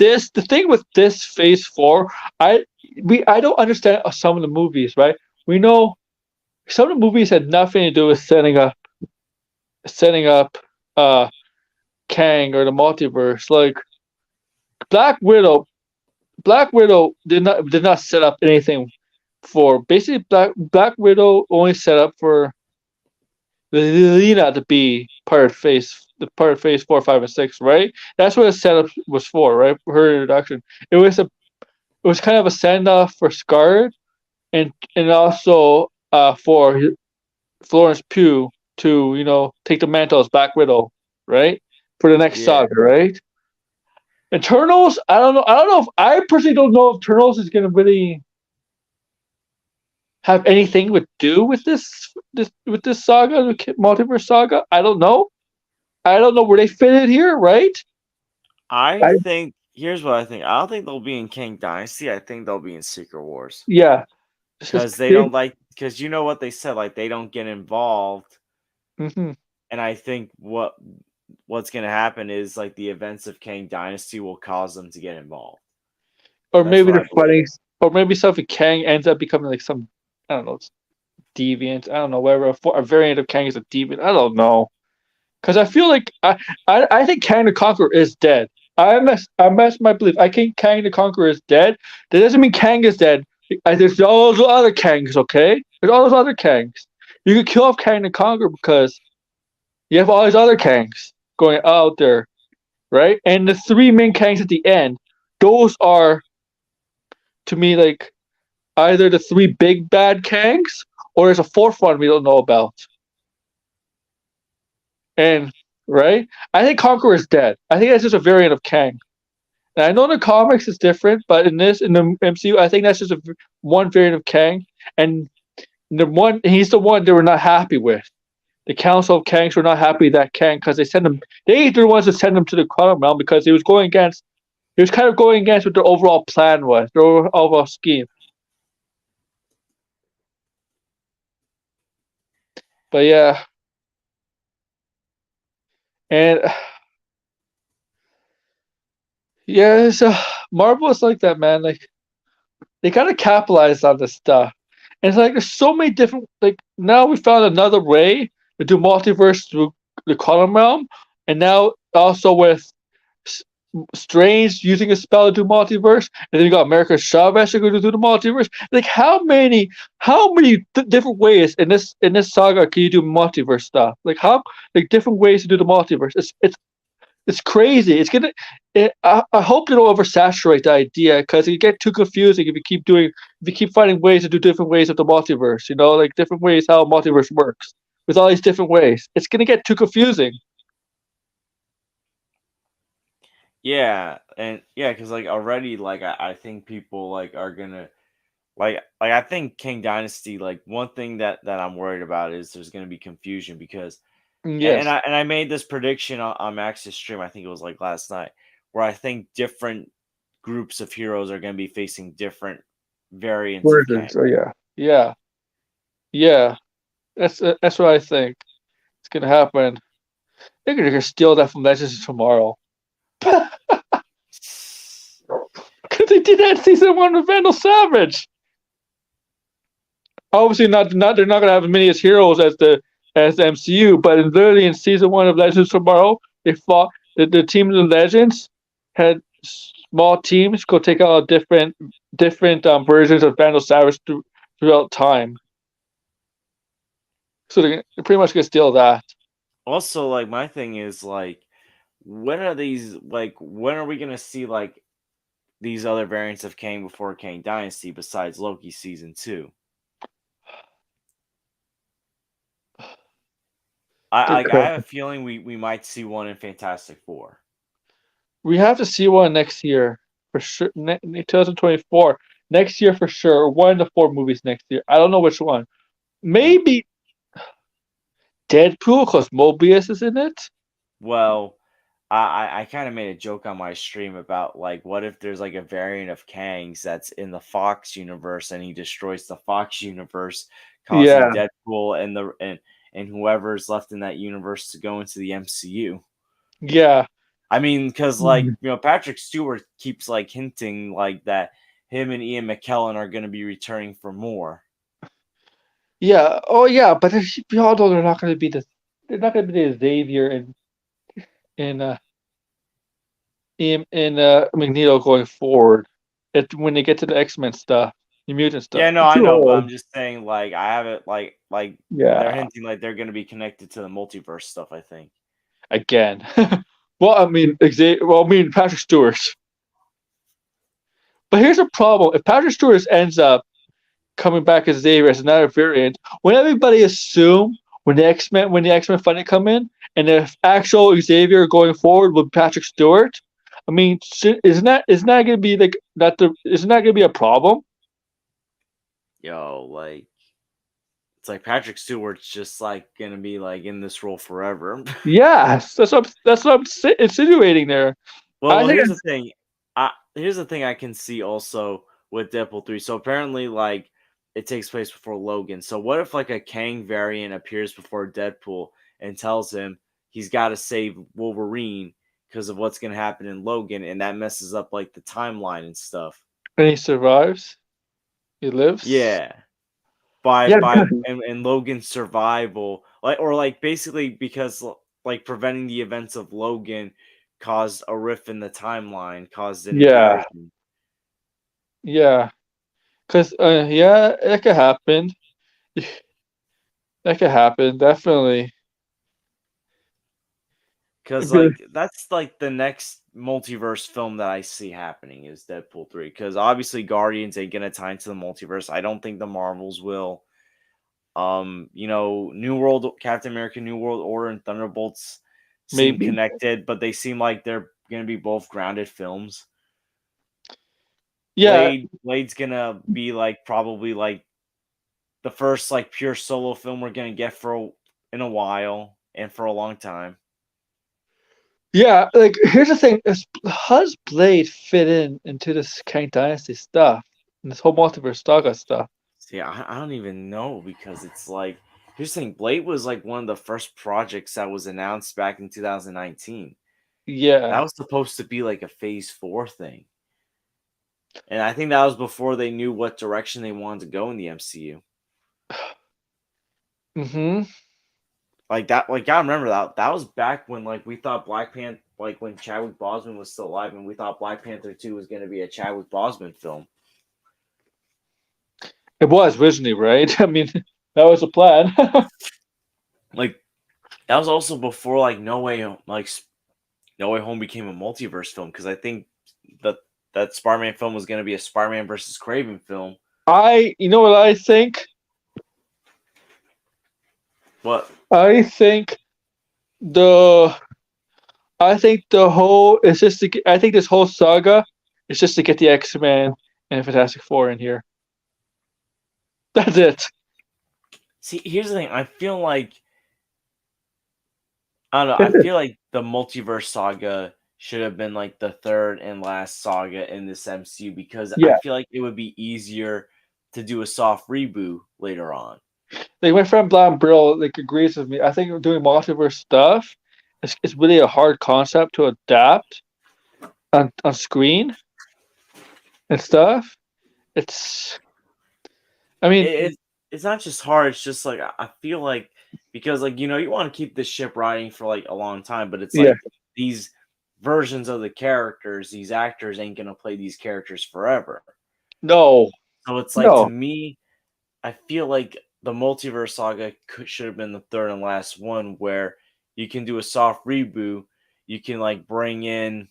this Phase Four, I don't understand some of the movies. Right? We know some of the movies had nothing to do with setting up uh Kang or the multiverse. Like Black Widow, Black Widow did not set up anything for basically Black Widow only set up for Lena to be part of Phase 4, 5, and 6, right? That's what the setup was for, right? For her introduction. It was kind of a send off for Scarlet and also for Florence Pugh to take the mantle as Black Widow, right? For the next
Yeah,
saga, right? Eternals, I don't know. I don't know if I personally don't know if Eternals is gonna really have anything to do with this saga, the multiverse saga. I don't know. I don't know where they fit it here, right?
I
I,
think here's what I think. I don't think they'll be in Kang Dynasty. I think they'll be in Secret Wars
yeah, it's just
because they don't like because you know what they said, like they don't get involved.
hmm.
And I think what's gonna happen is like the events of Kang Dynasty will cause them to get involved.
Or
That's
maybe
what I
they're
believe.
fighting, or maybe something Kang ends up becoming like some, I don't know, deviant. I don't know, whatever. A variant of Kang is a deviant. I don't know. Because I feel like I think Kang the Conqueror is dead. I mess my belief. I think Kang the Conqueror is dead. That doesn't mean Kang is dead. There's all those other Kangs, okay? There's all those other Kangs. you could kill off Kang the Conqueror because you have all these other Kangs going out there, right? And the three main Kangs at the end, those are to me like either the three big bad Kangs or there's a fourth one we don't know about. And right, I think Conqueror is dead. I think that's just a variant of Kang. And I know in the comics it's different, but in the MCU, I think that's just one variant of Kang, and he's the one they were not happy with. The Council of Kangs were not happy that Kang because they sent him. They were the ones to send him to the Quantum Realm because he was going against. He was kind of going against what their overall plan was, their overall scheme. But yeah, and yeah, Marvel is like that, man. Like they kind of capitalize on this stuff. And it's like there's so many different like now we found another way to do multiverse through the quantum realm, and now also with Strange using a spell to do multiverse, and then you got America Chavez going to do the multiverse. Like how many different ways in this saga can you do multiverse stuff? Like how like different ways to do the multiverse. It's crazy. I hope they don't oversaturate the idea because it get too confusing if you keep finding ways to do different ways of the multiverse. You know, like different ways how multiverse works with all these different ways. It's gonna get too confusing.
Yeah, and yeah, because like already, like I think people like are gonna like I think King Dynasty. Like one thing that I'm worried about is there's gonna be confusion because
Yes,
and I made this prediction on Max's stream. I think it was like last night, where I think different groups of heroes are gonna be facing different variants of Kang.
versions. Oh yeah, yeah, yeah. That's what I think. It's gonna happen. They're gonna steal that from Legends tomorrow. Because they did that in season one with Vandal Savage. Obviously, not they're not gonna have as many as heroes as the MCU, but literally in season one of Legends Tomorrow, they fought the team of the Legends had small teams go take out different versions of Vandal Savage throughout time. So they're pretty much gonna steal that.
Also, like my thing is like, when are we gonna see like these other variants of Kang before Kang Dynasty besides Loki season 2? I have a feeling we might see one in Fantastic Four.
We have to see one next year for sure. 2024 next year for sure. One of the four movies next year. I don't know which one. Maybe Deadpool because Mobius is in it.
Well, I kind of made a joke on my stream about like what if there's like a variant of Kang's that's in the Fox universe and he destroys the Fox universe, causing
Yeah,
Deadpool and whoever's left in that universe to go into the MCU.
yeah,
I mean, because like Patrick Stewart keeps like hinting like that him and Ian McKellen are going to be returning for more.
yeah. Oh yeah, but we all know they're not going to be the they're not going to be the Xavier in uh in Magneto going forward. When they get to the X-Men stuff, the mutant stuff.
Yeah, no,
They're
I
too
know, but
old.
I'm just saying like I have it like they're
Yeah,
hinting like they're going to be connected to the multiverse stuff. I think.
again. Well, I mean, Patrick Stewart. But here's a problem: if Patrick Stewart ends up coming back as Xavier as another variant, when everybody assume when the X Men finally come in, and the actual Xavier going forward with Patrick Stewart, I mean, isn't that going to be like isn't that going to be a problem?
Yo, like it's like Patrick Stewart's just like gonna be like in this role forever.
Yes, that's what I'm insinuating there. I
Well,
think
here's the thing. Here's the thing I can see also with Deadpool 3. So apparently, like it takes place before Logan. So what if like a Kang variant appears before Deadpool and tells him he's got to save Wolverine because of what's gonna happen in Logan, and that messes up like the timeline and stuff.
and he survives. He lives.
Yeah.
Yeah,
And Logan's survival, like or like basically because like preventing the events of Logan caused a rift in the timeline, caused an
yeah,
inversion.
yeah. Because yeah, that could happen. That could happen, definitely.
Because
Good.
like that's like the next multiverse film that I see happening is Deadpool 3. Because obviously Guardians ain't gonna tie into the multiverse. I don't think the Marvels will. New World Captain America, New World Order, and Thunderbolts seem
Maybe.
connected, but they seem like they're gonna be both grounded films.
Yeah,
Blade's gonna be like probably like the first like pure solo film we're gonna get in a while and for a long time.
yeah. Like, here's the thing: how does Blade fit into this Kang Dynasty stuff and this whole multiverse saga stuff?
See, I don't even know because it's like here's the thing: Blade was like one of the first projects that was announced back in 2019. That
Yeah.
was supposed to be like a Phase 4 thing, and I think that was before they knew what direction they wanted to go in the MCU.
Mm-hmm.
Like that, like I remember that was back when like we thought Black Panther, like when Chadwick Boseman was still alive, and we thought Black Panther 2 was going to be a Chadwick Boseman film.
It was originally, right? I mean, that was the plan.
Like that was also before like No Way Home became a multiverse film because I think that that Spider-Man film was going to be a Spider-Man versus Craven film.
You know what I think?
But
I think the, the whole is just to. I think this whole saga is just to get the X-Men and Fantastic Four in here. That's it.
see, here's the thing: I feel like I don't know. I feel like the multiverse saga should have been like the third and last saga in this MCU because I
Yeah.
feel like it would be easier to do a soft reboot later on.
Like my friend Blam Brill like agrees with me. I think doing multiverse stuff is really a hard concept to adapt on screen and stuff. It's I mean,
It's not just hard. It's just like I feel like because like you want to keep the ship riding for like a long time, but it's
yeah.
like these versions of the characters, these actors ain't gonna play these characters forever.
No.
So it's like to
No.
me, I feel like the multiverse saga should have been the third and last one where you can do a soft reboot. You can like bring in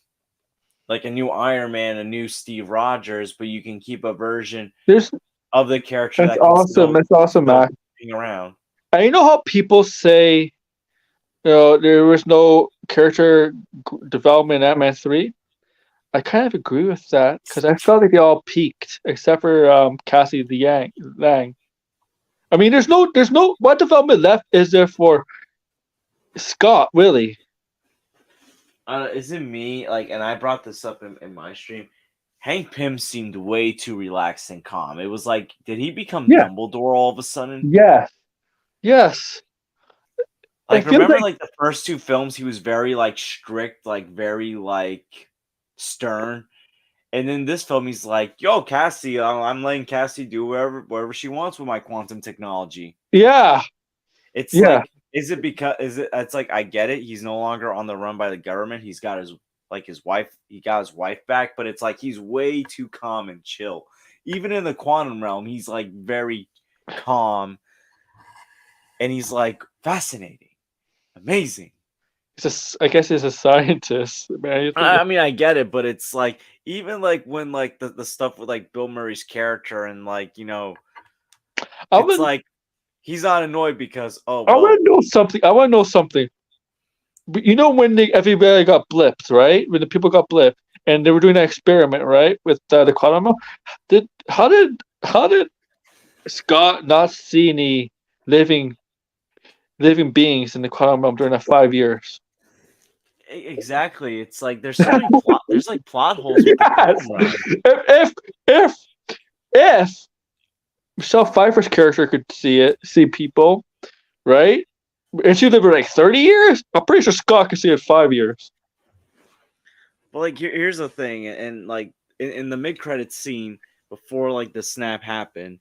like a new Iron Man, a new Steve Rogers, but you can keep a version
There's
of the character
That's
that can
awesome. That's awesome,
still
Mac.
hang around.
And you know how people say, there was no character development in Ant-Man 3? I kind of agree with that because I felt like they all peaked except for Cassie the Lang. I mean, there's no what development left is there for Scott really?
Is it me? Like, and I brought this up in my stream. Hank Pym seemed way too relaxed and calm. It was like, did he become
Yeah.
Dumbledore all of a sudden?
Yes. Yes. It
Like,
feels
remember,
like
like the first two films, he was very like strict, like very like stern, and then this film, he's like, "Yo, Cassie, I'm letting Cassie do whatever she wants with my quantum technology."
yeah.
It's
Yeah.
like, it's like I get it. He's no longer on the run by the government. He's got his wife. He got his wife back, but it's like he's way too calm and chill. Even in the quantum realm, he's like very calm, and he's like fascinating, amazing.
I guess he's a scientist, man.
I mean, I get it, but it's like even like when like the stuff with like Bill Murray's character and like
I
it's
would
like he's not annoyed because
I want to know something. I want to know something. But you know when everybody got blipped, right? When the people got blipped, and they were doing that experiment, right, with the quantum realm. How did Scott not see any living beings in the quantum realm during that 5 years?
exactly. It's like there's so many there's like plot holes with the
Yes.
quantum realm.
If Michelle Pfeiffer's character could see people, right? And she lived for like 30 years. I'm pretty sure Scott could see it 5 years.
But like here's the thing, and like in the mid credits scene before like the snap happened,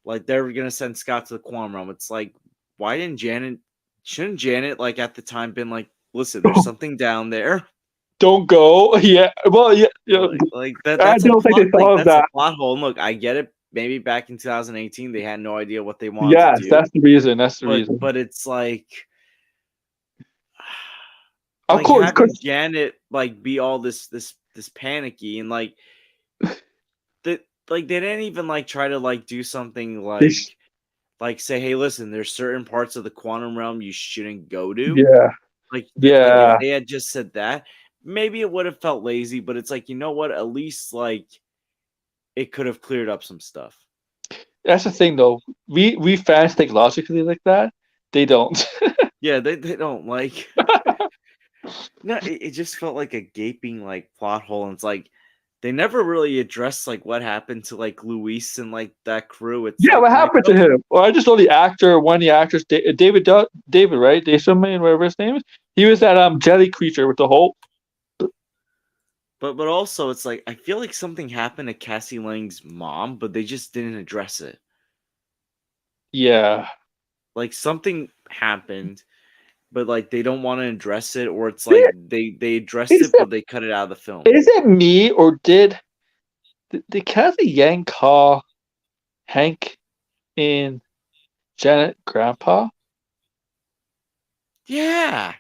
like they're gonna send Scott to the quantum realm. It's like why didn't Janet? Shouldn't Janet like at the time been like, listen, there's something down there.
Don't go. Yeah. Well, yeah.
Like that.
I
That's a
don't think
plot.
they
Like
thought of
that's a
that.
plot hole. And look, I get it. maybe back in 2018 they had no idea what they wanted to
Yes,
do.
that's the reason. That's the reason.
But it's like
Of course,
having
because
Janet like be all this panicky and like that like they didn't even like try to like do something like say, hey, listen, there's certain parts of the quantum realm you shouldn't go to.
yeah,
Like if
yeah.
they had just said that, maybe it would have felt lazy, but it's like, you know what? At least like it could have cleared up some stuff.
That's the thing, though. We fans think logically like that. They don't.
Yeah, they don't like no, it just felt like a gaping like plot hole. And it's like they never really addressed like what happened to like Luis and like that crew. It's
Yeah,
like
what happened to him? Well, I just know the actor, one of the actors, David, right? David, whatever his name is. He was that jelly creature with the whole.
but also it's like I feel like something happened to Cassie Lang's mom, but they just didn't address it.
Yeah.
Like something happened, but like they don't want to address it, or it's like they addressed
Is
it,
it
but they cut it out of the film.
is it me or did Kathy Yang call Hank and Janet grandpa?
Yeah,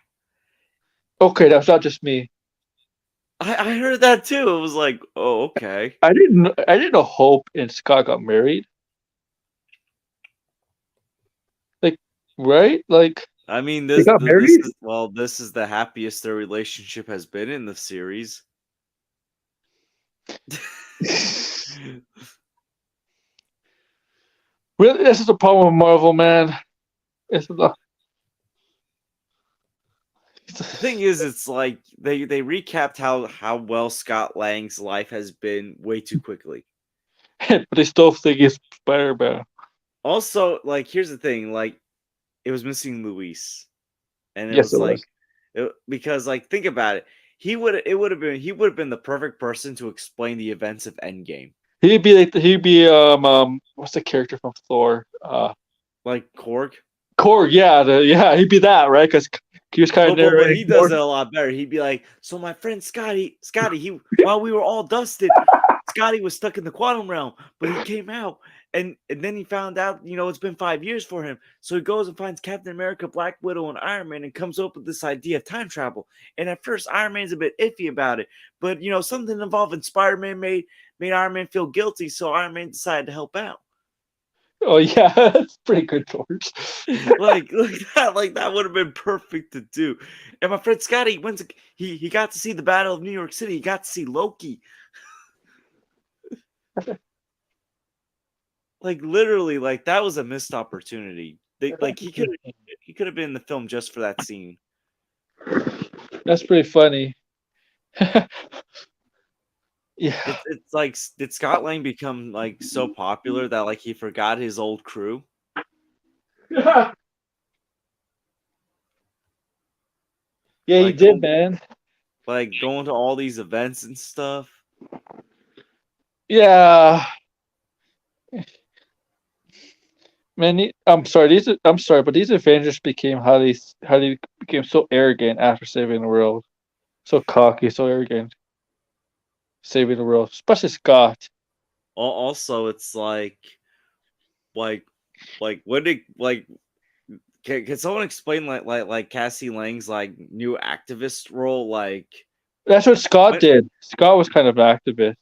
Okay, that's not just me.
I heard that too. It was like, oh, okay.
I didn't know Hope and Scott got married. Like, right? Like
I mean,
they got
this
married?
is this is the happiest their relationship has been in the series.
Really, this is the problem with Marvel, man. It's the
The thing is, it's like they recapped how well Scott Lang's life has been way too quickly.
but they still think he's Spider-Man.
Also, like here's the thing, like it was missing Luis, and it
Yes,
was
it was.
like because like think about it, he would have been the perfect person to explain the events of Endgame,
He'd be what's the character from Thor?
like Korg.
Korg, yeah, he'd be that, right? Because he was kind of
But
narrating
he does
Korg.
it a lot better. He'd be like, "So my friend Scotty, he while we were all dusted, Scotty was stuck in the quantum realm, but he came out, and then he found out, it's been 5 years for him. So he goes and finds Captain America, Black Widow, and Iron Man, and comes up with this idea of time travel. And at first, Iron Man's a bit iffy about it, but something involving Spider-Man made Iron Man feel guilty, so Iron Man decided to help out."
Oh yeah, that's pretty good, George.
Like that would have been perfect to do. And my friend Scotty he got to see the Battle of New York City. He got to see Loki. Like literally, like that was a missed opportunity. Like he could have been in the film just for that scene.
That's pretty funny. Yeah.
It's like did Scott Lang become like so popular that like he forgot his old crew?
Yeah, he
Like
did,
going
man.
going to all these events and stuff.
Yeah. Man, I'm sorry, but these Avengers became how they became so arrogant after saving the world. So cocky, so arrogant, saving the world. Especially Scott.
Also, it's like what did like can someone explain like Cassie Lang's like new activist role? Like
That's what Scott
what
did. Scott was kind of an activist.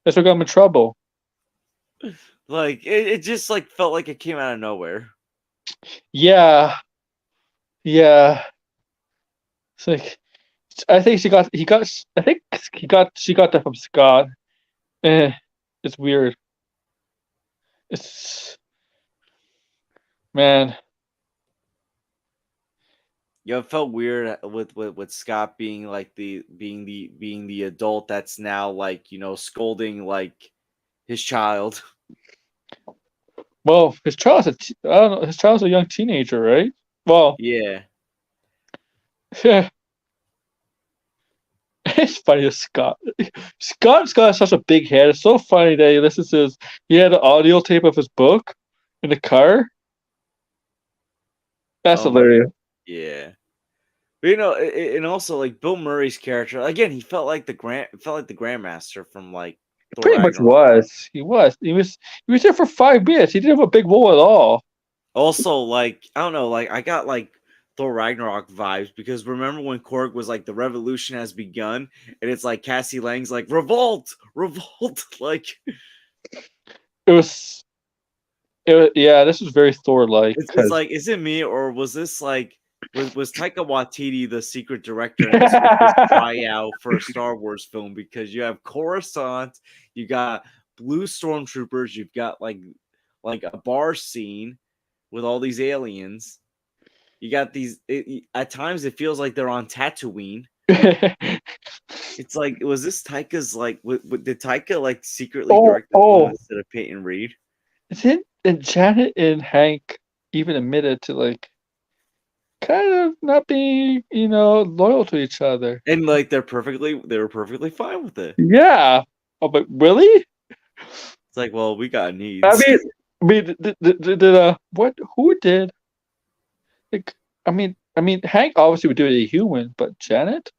That's what got him in trouble.
like it just like felt like it came out of nowhere.
Yeah. Yeah. It's like I think she got that from Scott. Eh, it's weird. It's man.
It felt weird with Scott being like being the adult that's now like scolding like his child.
Well, I don't know. His child's a young teenager, right? Well,
Yeah.
yeah. It's funny as Scott. Scott's got such a big head. It's so funny that he listens to he had an audio tape of his book in the car. That's
Oh my
hilarious.
yeah. But, and also like Bill Murray's character again, he felt like the grandmaster from like Thor
Pretty much
Ragnarok.
was. He was. He was there for 5 minutes. He didn't have a big role at all.
Also, like, I don't know, like I got like Thor Ragnarok vibes because remember when Korg was like the revolution has begun, and it's like Cassie Lang's like revolt, revolt, like
It was. Yeah, this was very Thor-like
it's
because
like, is it me or was this like was Taika Waititi the secret director and this was his tryout for a Star Wars film? Because you have Coruscant, you got blue stormtroopers, you've got like a bar scene with all these aliens. You got these. At times, it feels like they're on Tatooine. It's like, was this Taika's like? Did Taika like secretly direct the film
oh,
instead of Peyton Reed?
isn't and Janet and Hank even admitted to like kind of not being, loyal to each other?
And like they were perfectly fine with it.
Yeah. Oh, but really?
It's like, well, we got
I
needs.
mean, what? Who did? Like, Hank obviously would do it a human, but Janet,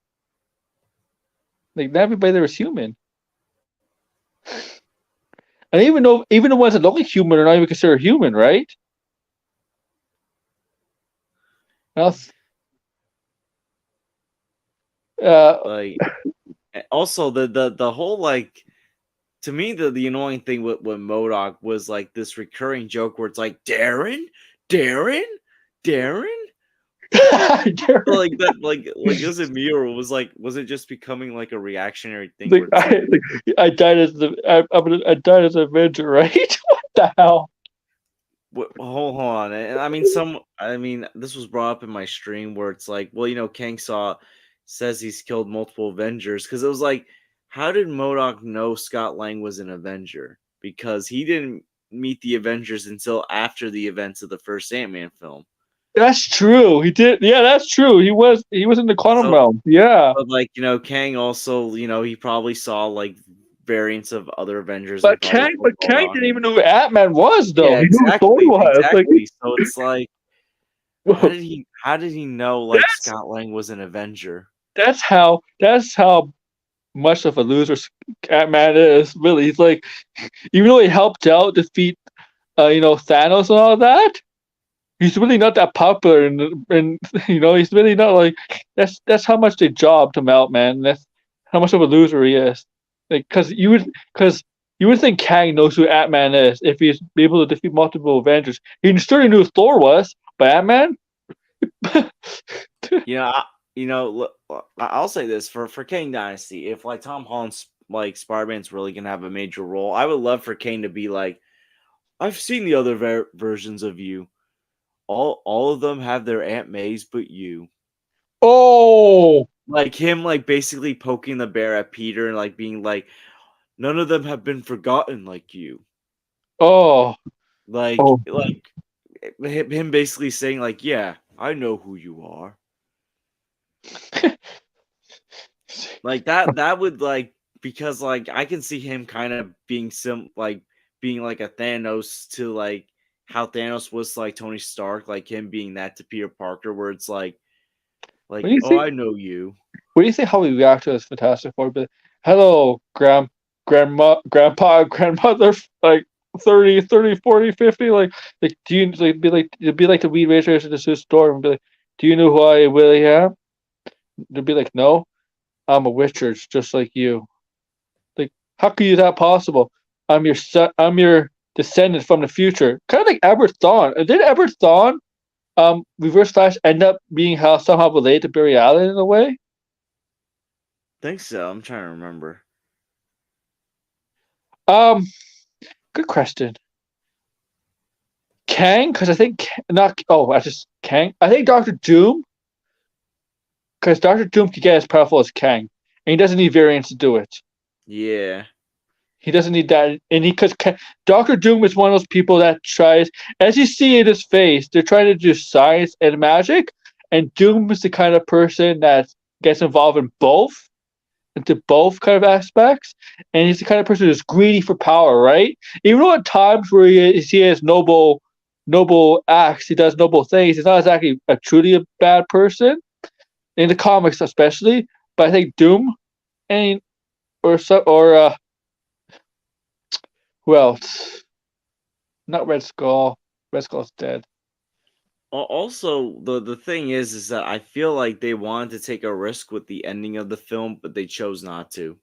like, not everybody there was human. And even the ones that look like human are not even considered human, right? Else,
Like, also the whole like, to me the annoying thing with MODOK was like this recurring joke where it's like Darren, Darren, Darren. Like that, like is it me or was it just becoming like a reactionary thing?
like,
Where it's like,
I died as I died as an Avenger, right? What the hell?
hold on, and I mean, this was brought up in my stream where it's like, well, Kang says he's killed multiple Avengers because it was like, how did MODOK know Scott Lang was an Avenger? Because he didn't meet the Avengers until after the events of the first Ant-Man film.
That's true. He did. Yeah, that's true. He was in the quantum realm. Yeah.
But like, Kang also, he probably saw like variants of other Avengers.
But Kang didn't even know who Ant-Man was, though.
Yeah,
He knew who Thor was.
exactly. So it's like,
Like,
how did he know like Scott Lang was an Avenger?
that's how much of a loser Ant-Man is. Really, he's like, even though he helped out defeat, Thanos and all that, he's really not that popular, and he's really not like that's how much they jobbed him out, man. That's how much of a loser he is. Like, because you would think Kang knows who Ant-Man is if he's able to defeat multiple Avengers. He certainly knew who Thor was, but Ant-Man.
Look, I'll say this for Kang Dynasty, if like Tom Holland's like Spider-Man's really gonna have a major role, I would love for Kang to be like, I've seen the other versions of you. All of them have their Aunt Mays, but you.
Oh,
Like him, like basically poking the bear at Peter and like being like, none of them have been forgotten like you.
oh,
Like
oh.
him basically saying like, yeah, I know who you are. Like that would like, because like I can see him kind of being being like a Thanos to like how Thanos was like Tony Stark, like him being that to Peter Parker, where it's like I know you.
What do you think how we react to this Fantastic Four? But hello, grandpa, grandmother, like 30, 40, 50, like do you like it'd be like the weed racers in the store and be like, do you know who I really am? They'd be like, no, I'm a witcher, just like you. Like, how could you that possible? I'm your son. I'm your descendant from the future. Kind of like Edward Thawne. Did Edward Thawne, Reverse Flash, end up being somehow related to Barry Allen in a way?
Think so. I'm trying to remember.
Good question. Kang, because I think not. Oh, I just Kang. I think Doctor Doom, because Doctor Doom could get as powerful as Kang, and he doesn't need variants to do it.
Yeah.
He doesn't need that, and because Doctor Doom is one of those people that tries, as you see in his face, they're trying to do science and magic, and Doom is the kind of person that gets involved into both kind of aspects, and he's the kind of person who's greedy for power, right? Even though at times where he has noble acts, he does noble things, he's not exactly truly a bad person in the comics, especially. But I think Doom and Who else? Not Red Skull. Red Skull's dead.
Also, the thing is that I feel like they wanted to take a risk with the ending of the film, but they chose not to.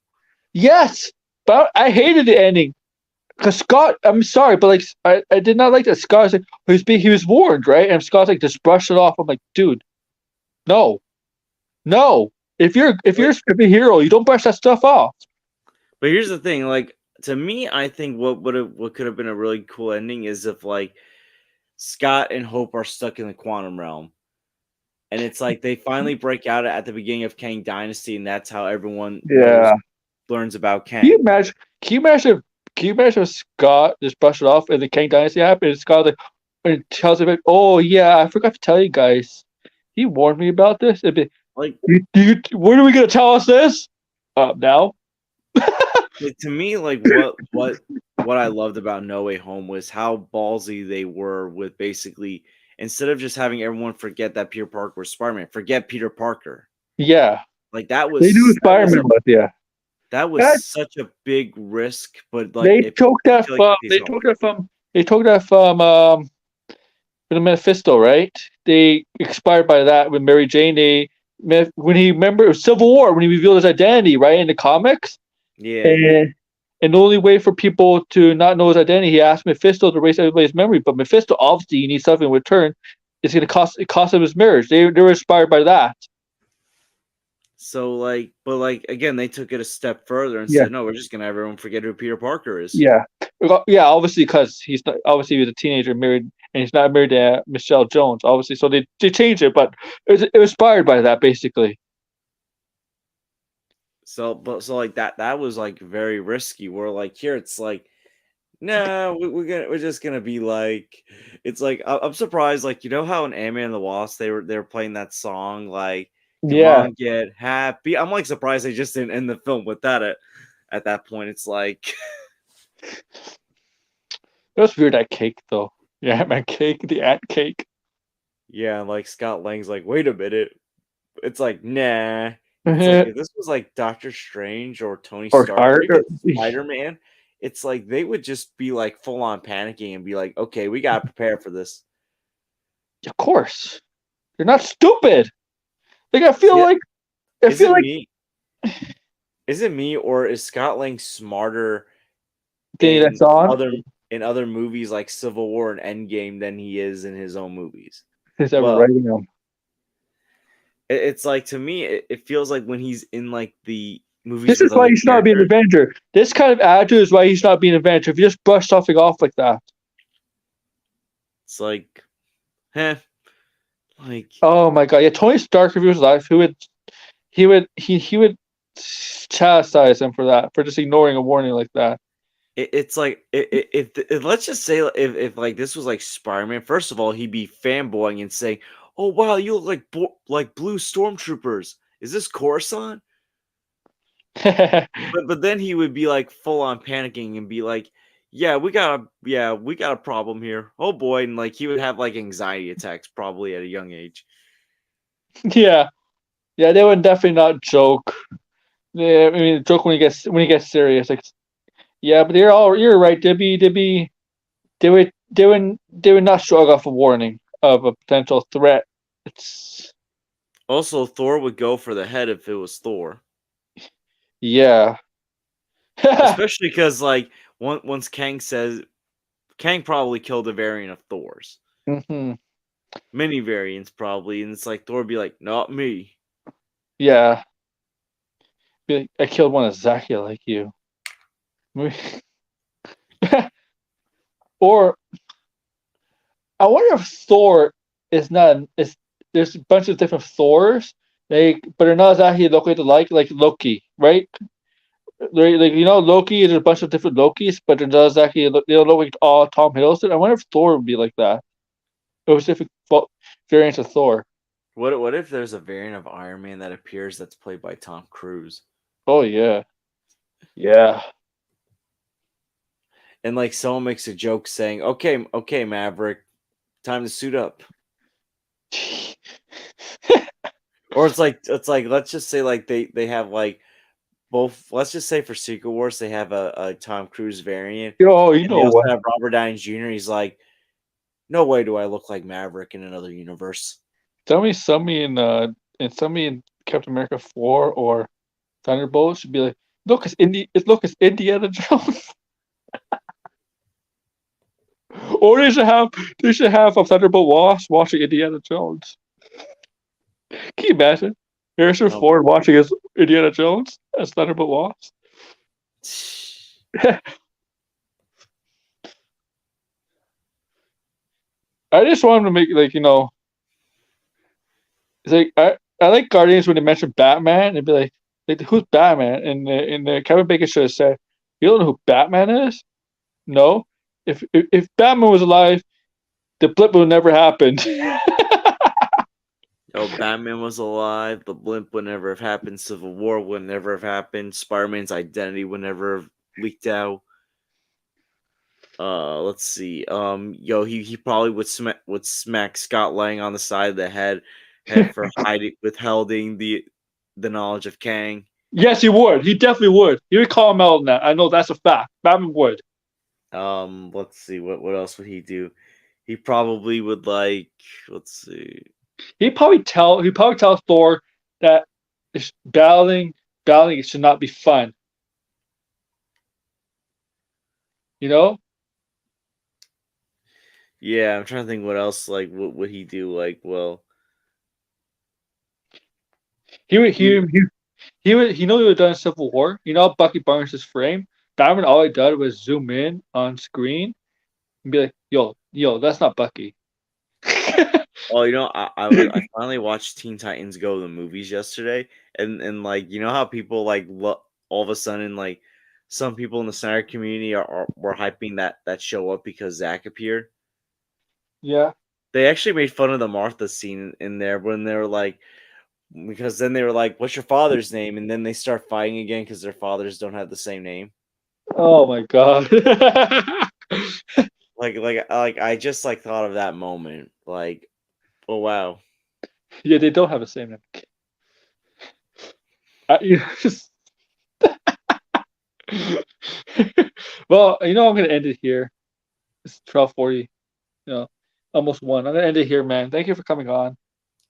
Yes, but I hated the ending because Scott. I'm sorry, but like I did not like that. Scott was like he was warned, right? And Scott's like just brushed it off. I'm like, dude, no, no. If you're a hero, you don't brush that stuff off.
But here's the thing, like to me, I think what could have been a really cool ending is if like Scott and Hope are stuck in the quantum realm, and it's like they finally break out at the beginning of Kang Dynasty, and that's how everyone
Yeah.
learns about
Can you
Kang.
imagine? Can you imagine? Can you imagine if Scott just brushed it off and the King Dynasty happened? And Scott like and tells him, like, "Oh yeah, I forgot to tell you guys. He warned me about this. It'd be,
Like,
when are we gonna tell us this? Now."
to me, like what I loved about No Way Home was how ballsy they were with basically instead of just having everyone forget that Peter Parker was Spider-Man, forget Peter Parker.
Yeah,
Like
they knew Spider-Man was. Yeah,
that was
guys,
such a big risk, but like
they took
I
that
feel like
from.
it pays
They
off.
took that from. They took that from the Mephisto, right? They expired by that with Mary Jane. When he remember it was Civil War when he revealed his identity, right, in the comics.
Yeah.
And the only way for people to not know his identity, he asked Mephisto to erase everybody's memory. But Mephisto obviously he needs something in return. It's going to cost him his marriage. They were inspired by that.
So like, but like again, they took it a step further and
Yeah,
said, "No, we're just gonna have everyone forget who Peter Parker is."
yeah, yeah. Obviously, because he's not, obviously he was a teenager married, and he's not married to Michelle Jones. Obviously, so they changed it, but it was inspired by that basically.
So like that was like very risky. We're like here, it's like, no, we're just gonna be like, it's like I'm surprised. Like you know how in Ant-Man and the Wasp they were playing that song like, "Come
Yeah,
on, get happy." I'm like surprised they just didn't end the film with that at that point. It's like.
it was weird that cake though. Yeah, man, cake, the ant cake.
Yeah, like Scott Lang's like, wait a minute. It's like, nah. It's like if this was like Doctor Strange or Tony
Or
Stark or
art.
even Spider-Man, it's like they would just be like full on panicking and be like, okay, we gotta prepare for this.
Of course, you're not stupid. Like
Yeah,
I
is
feel
it
like
me? Is it me or is Scott Lang smarter
Danny that's
in
on
other movies like Civil War and Endgame than he is in his own movies?
who's ever
Well,
writing them.
it's like to me, it feels like when he's in like the movies
This
with
is why
other
he should not be an
characters.
Avenger. This kind of attitude is why he should not be an Avenger. If you just brush something off like that.
It's like, heh, like
Oh my god! Yeah, Tony Stark, if he was alive, he would chastise him for that, for just ignoring a warning like that.
it's like if let's just say if like this was like Spider-Man, first of all, he'd be fanboying and saying, "Oh wow, you look like like blue stormtroopers. Is this Coruscant?" But then he would be like full on panicking and be like, we got a problem here. Oh boy," and like he would have like anxiety attacks probably at a young age.
Yeah, yeah, they would definitely not joke. Yeah, I mean, joke when he gets serious. Like, yeah, but you're right. They would not shrug off a warning of a potential threat. It's
Also, Thor would go for the head if it was Thor.
yeah.
Especially because like once Kang probably killed a variant of Thor's.
hmm
Many variants probably, and it's like Thor would be like, not me.
Yeah. Be like, I killed one exactly like you. Or I wonder if Thor is not is there's a bunch of different Thors, but they're not exactly look like Loki, right? Like Loki, there's a bunch of different Lokis, but they're not exactly they don't look like all Tom Hiddleston. I wonder if Thor would be like that. It was different variants of Thor.
What if there's a variant of Iron Man that appears that's played by Tom Cruise?
Oh yeah. Yeah.
And like someone makes a joke saying, okay, Maverick, time to suit up. Or it's like let's just say like they have like both. Let's just say for Secret Wars, they have a Tom Cruise variant,
Oh, you
and they
know
also
what?
have Robert Downey Jr. He's like, no way do I look like Maverick in another universe.
Somebody in Captain America 4 or Thunderbolts should be like, it's Indiana Jones. Or they should have a Thunderbolt Wasp watching Indiana Jones. Can you imagine? Harrison
No.
Ford watching as Indiana Jones as Thunderbolt Wasp. I just want him to make it's like I like Guardians when they mention Batman and be like who's Batman? And the Kevin Bacon should have said, you don't know who Batman is? No. If Batman was alive, the blip would never happen.
Oh, Batman was alive. The blimp would never have happened. Civil War would never have happened. Spider-Man's identity would never have leaked out. Let's see. He probably would smack Scott Lang on the side of the head for withholding the knowledge of Kang.
Yes, he would. He definitely would. He would call him out on that. I know that's a fact. Batman would.
Let's see. What else would he do? He probably would let's see.
He'd probably tell Thor that battling should not be fun. You know?
Yeah, I'm trying to think what else. Like, what would he do? Like, well,
He would he would have done Civil War. You know how Bucky burns his frame? Batman all he did was zoom in on screen and be like, yo, that's not Bucky.
well, I finally watched Teen Titans Go to the movies yesterday, and like, you know how people like all of a sudden, like, some people in the Snyder community were hyping that show up because Zach appeared.
Yeah.
They actually made fun of the Martha scene in there when they were like, because then they were like, "What's your father's name?" And then they start fighting again because their fathers don't have the same name.
Oh my god.
Like I just like thought of that moment. Like, oh wow.
Yeah, they don't have the same name. Well, I'm gonna end it here. It's 12:40. Almost 1. I'm gonna end it here, man. Thank you for coming on.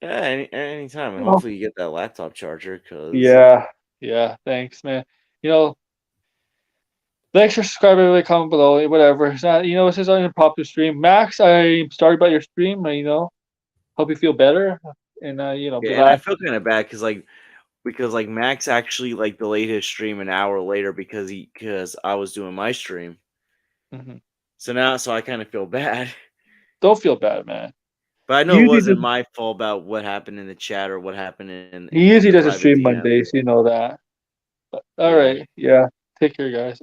Yeah, anytime, and
Oh.
hopefully you get that laptop charger. Cause
Yeah. Thanks, man. Like, share, subscribe, everybody, comment below, whatever. It's not, this is an impromptu stream. Max, I'm sorry about your stream. Hope you feel better, and be
yeah, and I
glad.
feel kind of bad because Max actually like delayed his stream an hour later because I was doing my stream.
Mm-hmm.
So I kind of feel bad.
Don't feel bad, man.
But I know it wasn't my fault about what happened in the chat or what happened in
He usually
the
doesn't
private
stream
DM.
Mondays, you know that. But, all
Yeah.
right, yeah. Take care, guys.